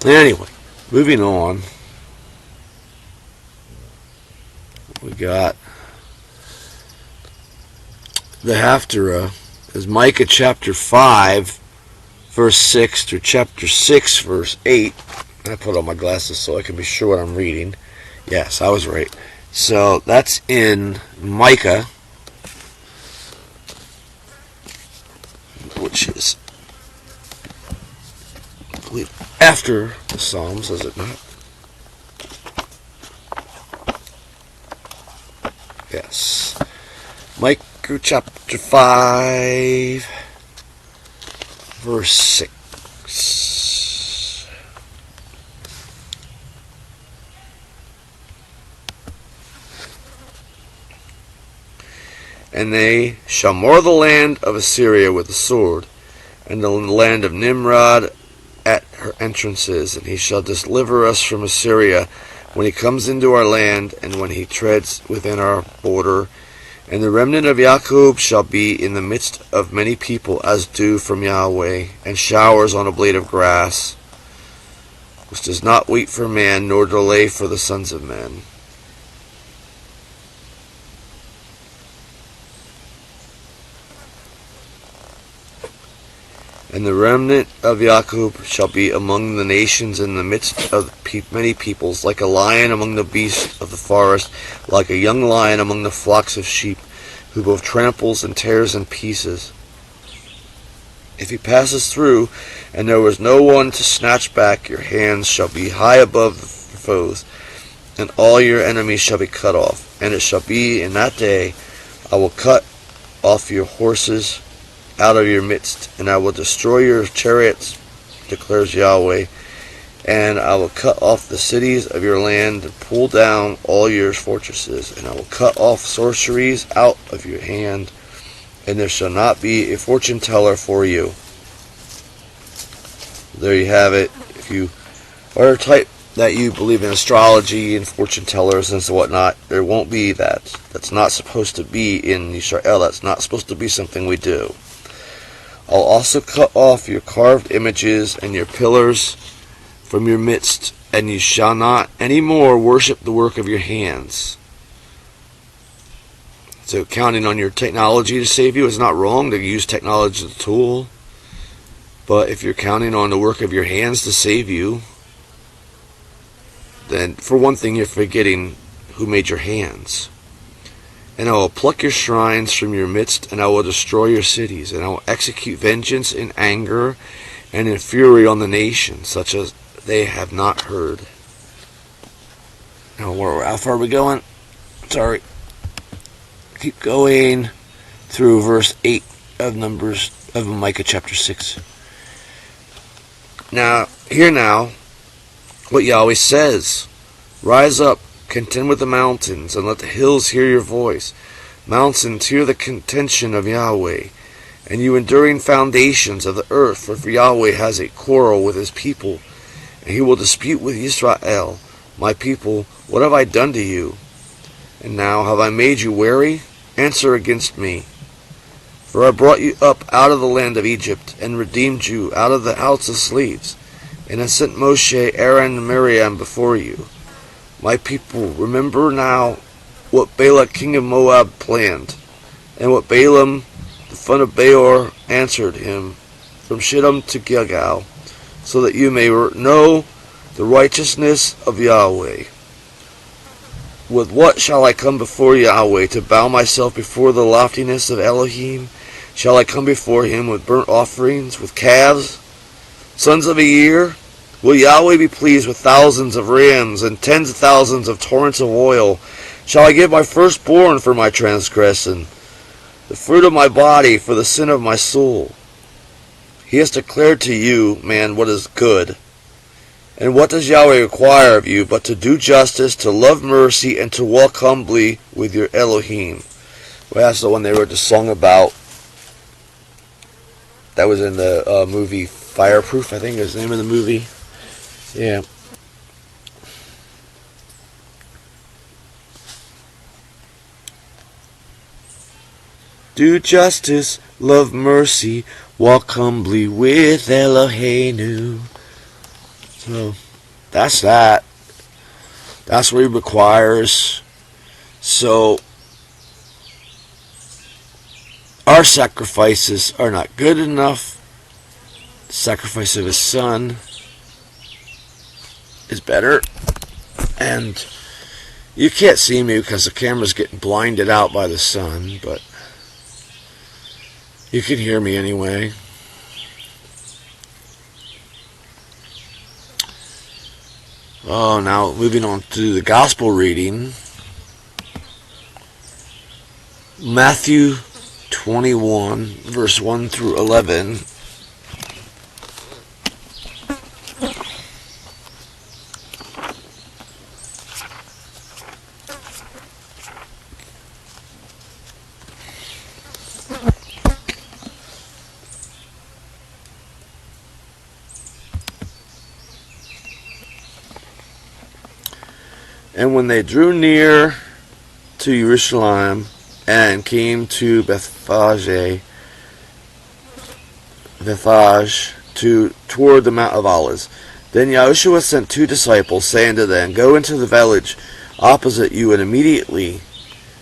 A: Anyway, moving on. We got the haftara is Micah chapter 5 verse 6 through chapter 6 verse 8. I put on my glasses so I can be sure what I'm reading. Yes, I was right. So that's in Micah, which is, I believe, after the Psalms, is it not? Yes. Micah chapter 5, verse 6. And they shall moor the land of Assyria with the sword, and the land of Nimrod at her entrances, and he shall deliver us from Assyria when he comes into our land, and when he treads within our border. And the remnant of Jacob shall be in the midst of many people as dew from Yahweh, and showers on a blade of grass, which does not wait for man, nor delay for the sons of men. And the remnant of Jacob shall be among the nations in the midst of many peoples, like a lion among the beasts of the forest, like a young lion among the flocks of sheep, who both tramples and tears in pieces. If he passes through, and there was no one to snatch back, your hands shall be high above the foes, and all your enemies shall be cut off. And it shall be in that day, I will cut off your horses out of your midst, and I will destroy your chariots, declares Yahweh, and I will cut off the cities of your land, and pull down all your fortresses, and I will cut off sorceries out of your hand, and there shall not be a fortune teller for you. There you have it. If you are a type that you believe in astrology and fortune tellers and so whatnot, there won't be that. That's not supposed to be in Israel. That's not supposed to be something we do. I'll also cut off your carved images and your pillars from your midst, and you shall not any more worship the work of your hands. So counting on your technology to save you is not wrong to use technology as a tool. But if you're counting on the work of your hands to save you, then for one thing you're forgetting who made your hands. And I will pluck your shrines from your midst, and I will destroy your cities, and I will execute vengeance in anger and in fury on the nations, such as they have not heard. Now, how far are we going? Sorry. Keep going through verse 8 of Micah chapter 6. Now, hear now what Yahweh says. Rise up, contend with the mountains, and let the hills hear your voice. Mountains, hear the contention of Yahweh, and you enduring foundations of the earth, for Yahweh has a quarrel with his people, and he will dispute with Israel. My people, what have I done to you? And now have I made you weary? Answer against me. For I brought you up out of the land of Egypt, and redeemed you out of the house of slaves, and I sent Moshe, Aaron, and Miriam before you. My people, remember now what Balak king of Moab planned, and what Balaam the son of Beor answered him from Shittim to Gilgal, so that you may know the righteousness of Yahweh. With what shall I come before Yahweh, to bow myself before the loftiness of Elohim? Shall I come before him with burnt offerings, with calves, sons of a year? Will Yahweh be pleased with thousands of rams and tens of thousands of torrents of oil? Shall I give my firstborn for my transgression, the fruit of my body for the sin of my soul? He has declared to you, man, what is good. And what does Yahweh require of you but to do justice, to love mercy, and to walk humbly with your Elohim? Well, that's the one they wrote the song about. That was in the movie Fireproof, I think is the name of the movie. Yeah. Do justice, love mercy, walk humbly with Eloheinu. So, that's that. That's what he requires. So, our sacrifices are not good enough. The sacrifice of his son is better. And you can't see me because the camera's getting blinded out by the sun, but you can hear me anyway. Oh, now moving on to the gospel reading. Matthew 21, verse 1 through 11. And when they drew near to Jerusalem and came to Bethphage toward the Mount of Olives, then Yahushua sent 2 disciples, saying to them, Go into the village opposite you, and immediately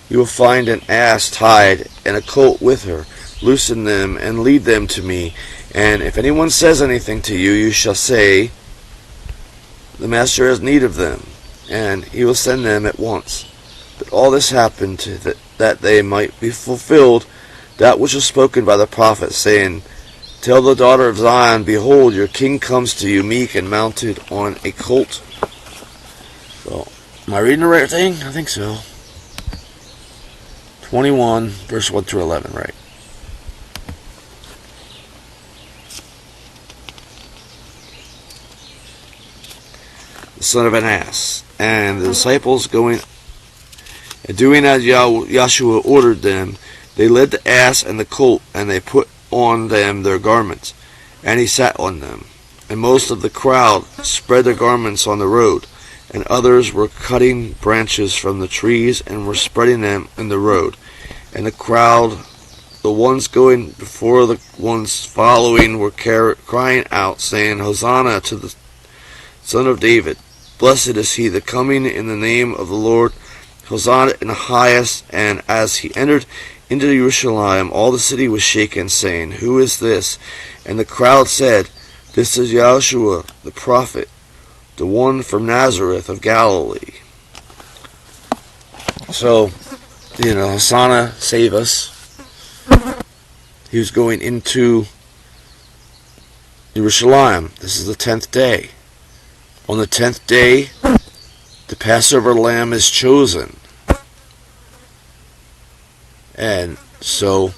A: you will find an ass tied and a colt with her. loosen them and lead them to me. And if anyone says anything to you, you shall say, the master has need of them, and he will send them at once. But all this happened that they might be fulfilled that which was spoken by the prophet, saying, Tell the daughter of Zion, Behold, your king comes to you, meek and mounted on a colt. So, am I reading the right thing? I think so. 21, verse 1 through 11, right? The son of an ass. And the disciples going and doing as Yahshua ordered them, they led the ass and the colt, and they put on them their garments, and he sat on them. And most of the crowd spread their garments on the road, and others were cutting branches from the trees and were spreading them in the road. And the crowd, the ones going before, the ones following, were crying out, saying, Hosanna to the Son of David. Blessed is he that coming in the name of the Lord. Hosanna in the highest. And as he entered into Jerusalem, all the city was shaken, saying, Who is this? And the crowd said, This is Yahshua, the prophet, the one from Nazareth of Galilee. So, Hosanna, save us. He was going into Jerusalem. This is the 10th day. On the 10th day, the Passover lamb is chosen. And so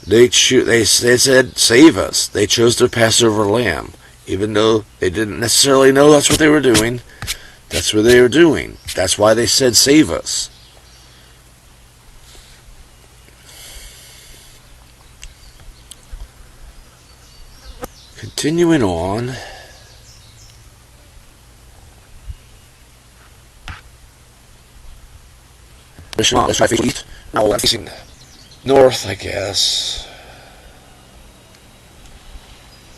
A: they said, Save us. They chose their Passover lamb. Even though they didn't necessarily know that's what they were doing. That's what they were doing. That's why they said, Save us. Continuing on. Let's try facing east. Now we're facing north, I guess.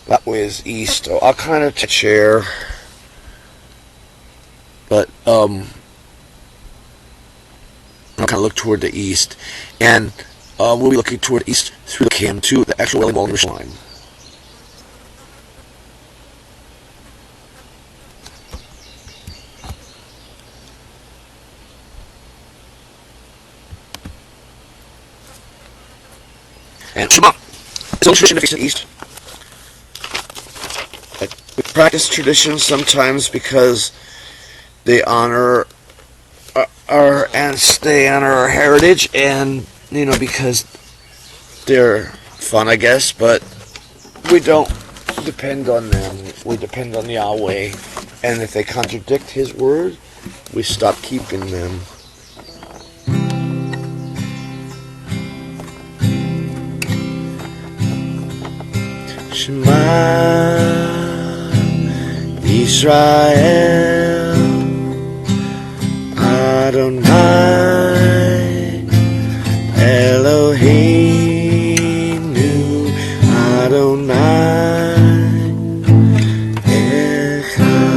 A: That way is east. So I'll kind of chair. But I'll kind of look toward the east. And we'll be looking toward the east through the camp to the actual Wailing Wall of Jerusalem. And Shabbat is a tradition to face the east. We practice traditions sometimes because they honor our heritage, and because they're fun, I guess. But we don't depend on them. We depend on Yahweh, and if they contradict His word, we stop keeping them. Shema Yisrael Adonai Eloheinu Adonai Echad.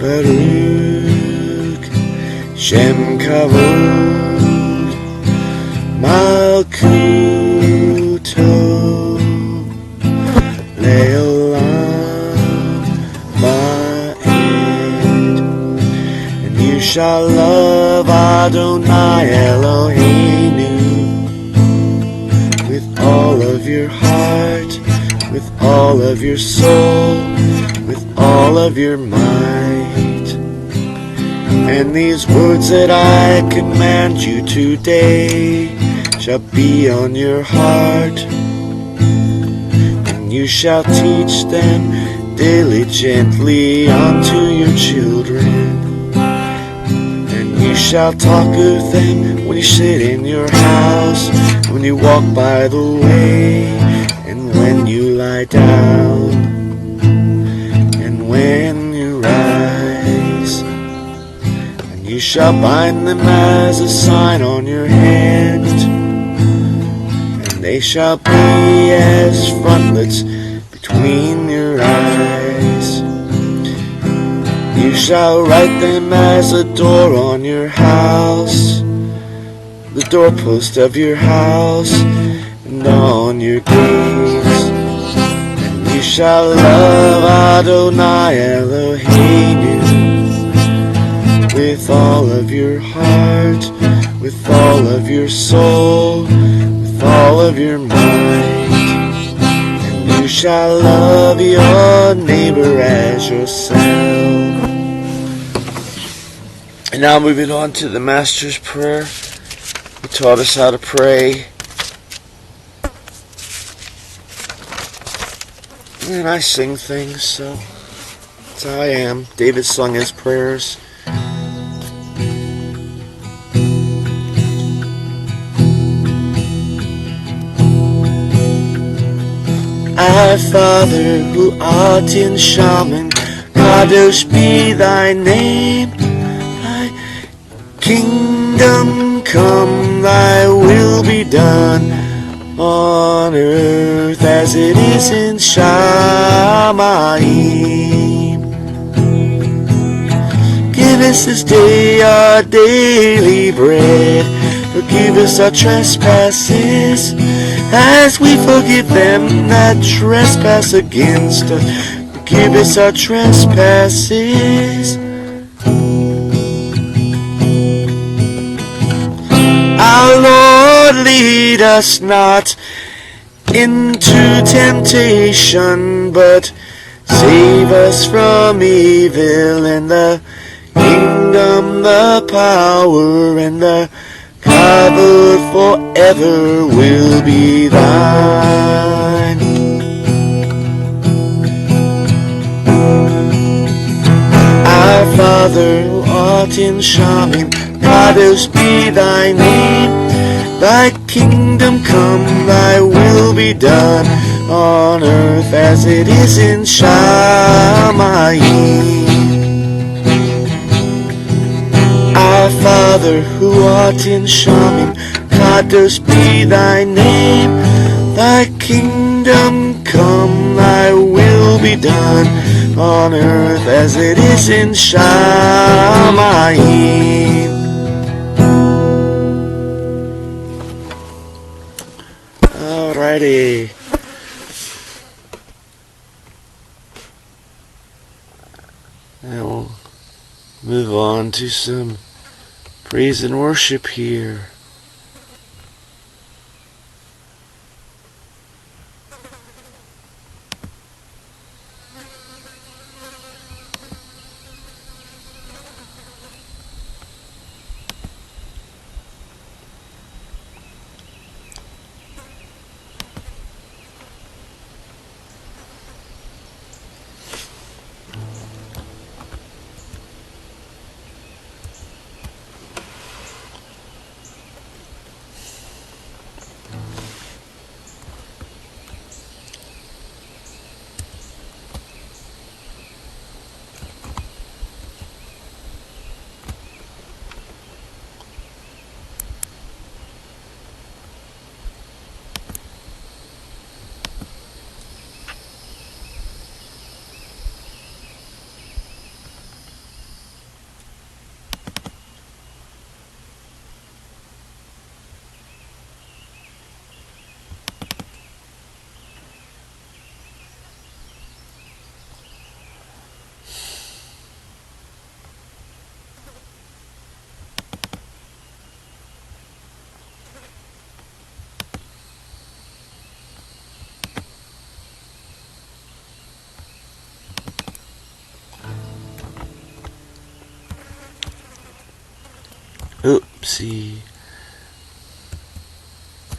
A: Baruch Shem Kavod Malkuto Leolam Va'ed. And you shall love Adonai Eloheinu with all of your heart, with all of your soul, with all of your might. And these words that I command you today shall be on your heart, and you shall teach them diligently unto your children. And you shall talk of them when you sit in your house, when you walk by the way, and when you lie down, and when you rise. You shall bind them as a sign on your hand, and they shall be as frontlets between your eyes. You shall write them as a door on your house, the doorpost of your house, and on your gates. And you shall love Adonai Eloheinu with all of your heart, with all of your soul, with all of your mind. And you shall love your neighbor as yourself. And now moving on to the Master's Prayer. He taught us how to pray. And I sing things, so that's how I am. David sung his prayers. Our Father, who art in Shaman, Kadosh be thy name. Thy kingdom come, thy will be done, on earth as it is in Shamayim. Give us this day our daily bread. Forgive us our trespasses, as we forgive them that trespass against us. Forgive us our trespasses. Our Lord, lead us not into temptation, but save us from evil. And the kingdom, the power, and the kavod forever will be thine. Our Father, who art in Shamin, Kadosh be thy name. Thy kingdom come, thy will be done, on earth as it is in Shamayim. Our Father, who art in Shamin, Kadosh be thy name. Thy kingdom come, thy will be done, on earth as it is in Shamayim. Alrighty. Now we'll move on to some praise and worship here. Oopsie.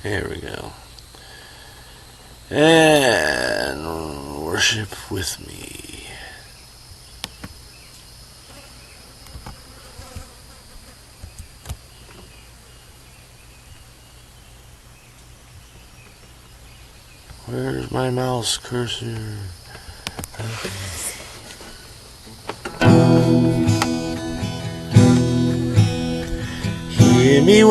A: There we go. And worship with me. Where's my mouse cursor? Okay. Hear me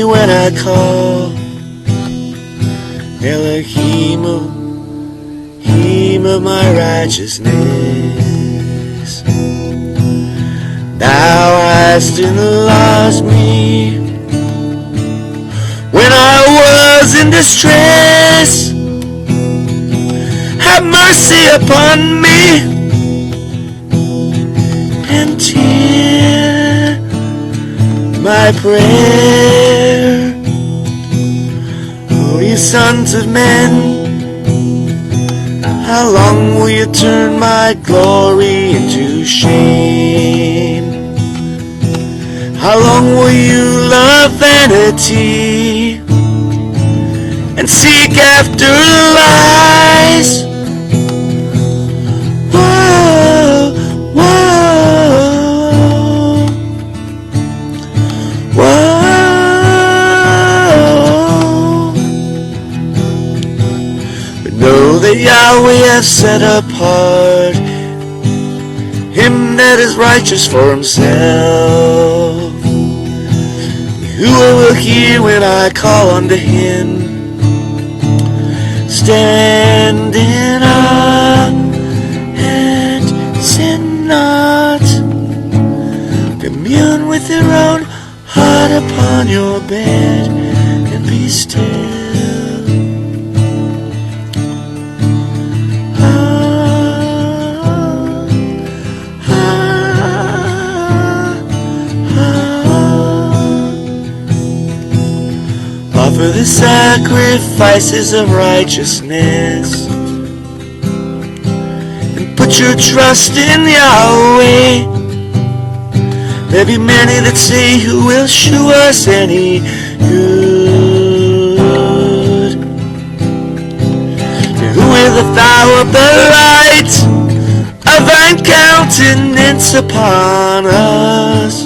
A: when I call. Elohim of my righteousness. Thou hast enlarged me when I was in distress. Have mercy upon me and hear my prayer. Oh, ye sons of men, how long will you turn my glory into shame? How long will you love vanity and seek after lies? Whoa, whoa, whoa. But know that Yahweh has set apart him that is righteous for himself. Who will hear when I call unto him? Stand in awe and sin not. Commune with your own heart upon your bed and be still. Offer the sacrifices of righteousness and put your trust in Yahweh. There be many that say, who will shew us any good? Who willeth thou of the light of thine countenance upon us?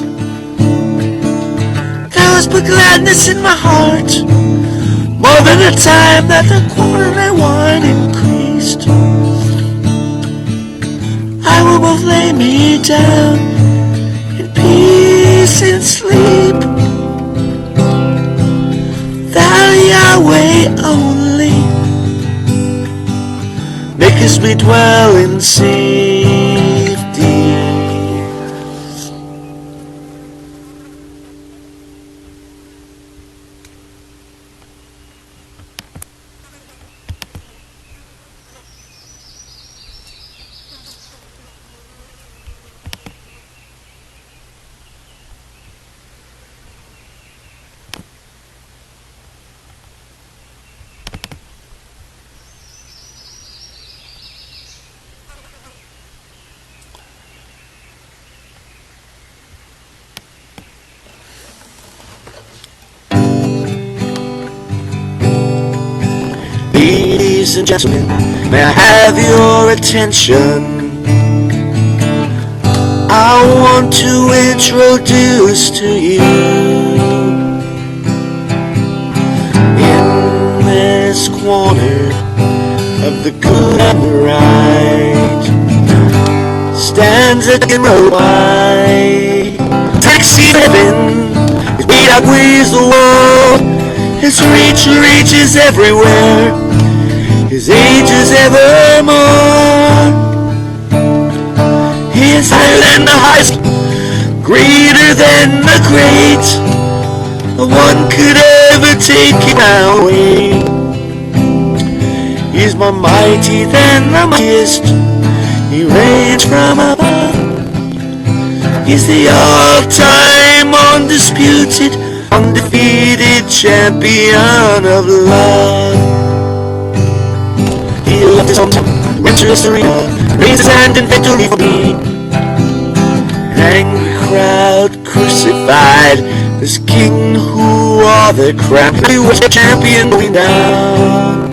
A: But gladness in my heart, more than the time that the corn and wine increased. I will both lay me down in peace and sleep. Thou Yahweh only makest me dwell in safety. Ladies and gentlemen, may I have your attention? I want to introduce to you, in this corner of the good and the right, stands a road wide, taxi heaven, his beat outweighs the world, his reach reaches everywhere, his age is evermore. He is higher than the highest, greater than the great. No one could ever take him away. He is more mighty than the mightiest. He reigns from above. He's the all-time undisputed, undefeated champion of love. He left his hometown, went to his arena, raised his hand in victory for me. Angry crowd crucified this king who wore the crown. He was a champion going down,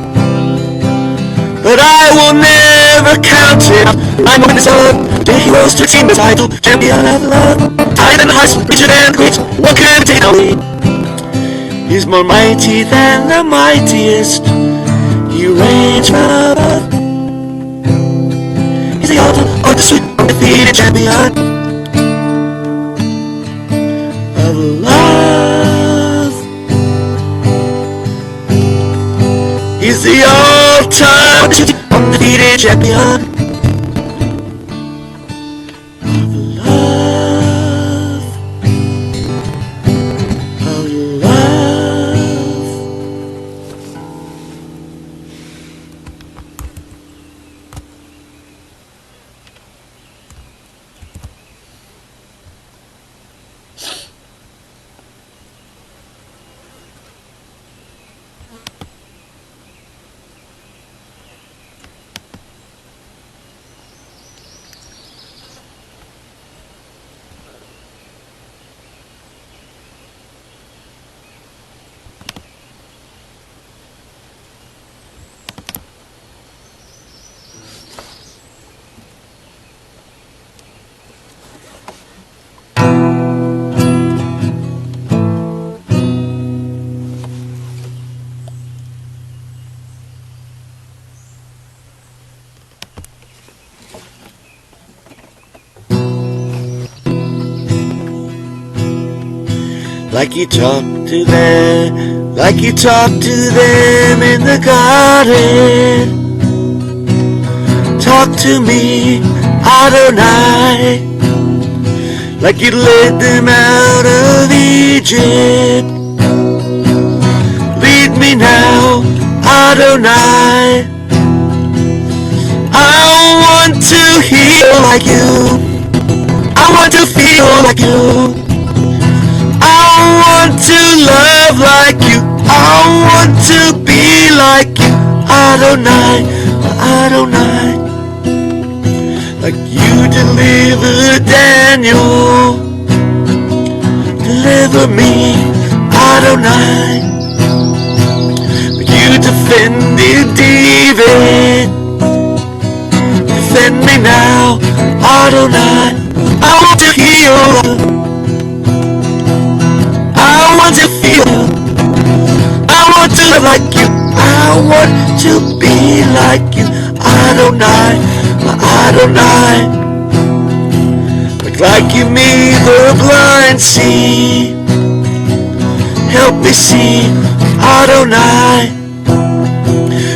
A: but I will never count him. I'm on his own. Today he rose to achieve the title, champion of love. Higher than the highest, richer than the great. What can take away? He's more mighty than the mightiest. He reigns from above. He's the ultimate, undisputed, undefeated champion. undefeated champion of love, of love. Like you talked to them, like you talked to them in the garden. Talk to me, Adonai, like you led them out of Egypt. Lead me now, Adonai. I want to heal like you. I want to feel like you. I want to love like you. I want to be like you, Adonai, Adonai. Like you delivered Daniel, deliver me, Adonai. Like you defended David, defend me now, Adonai. I want to heal, I want to feel, I want to live like you, I want to be like you, Adonai, Adonai. Like you made the blind see, help me see, Adonai.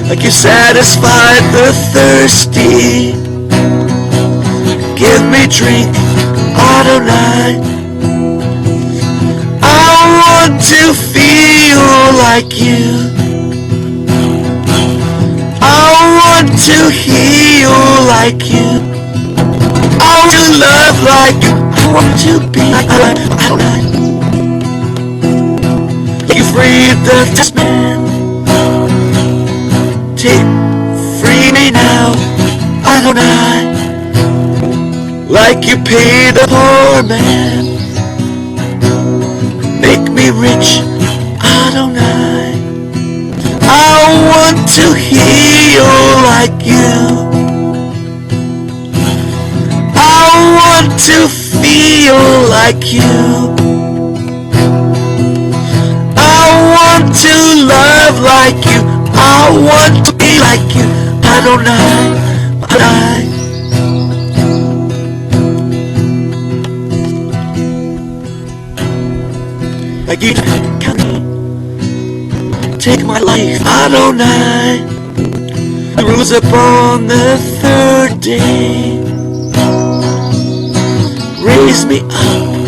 A: Like you satisfied the thirsty, give me drink, Adonai. I want to feel like you, I want to heal like you, I want to love like you, I want to be like Adonai. You freed the just man, take, free me now, Adonai. Like you paid the poor man, make me rich, Adonai. I want to heal like you, I want to feel like you, I want to love like you, I want to be like you, Adonai, Adonai. Like you take my life, Adonai. I rose up on the third day, raise me up,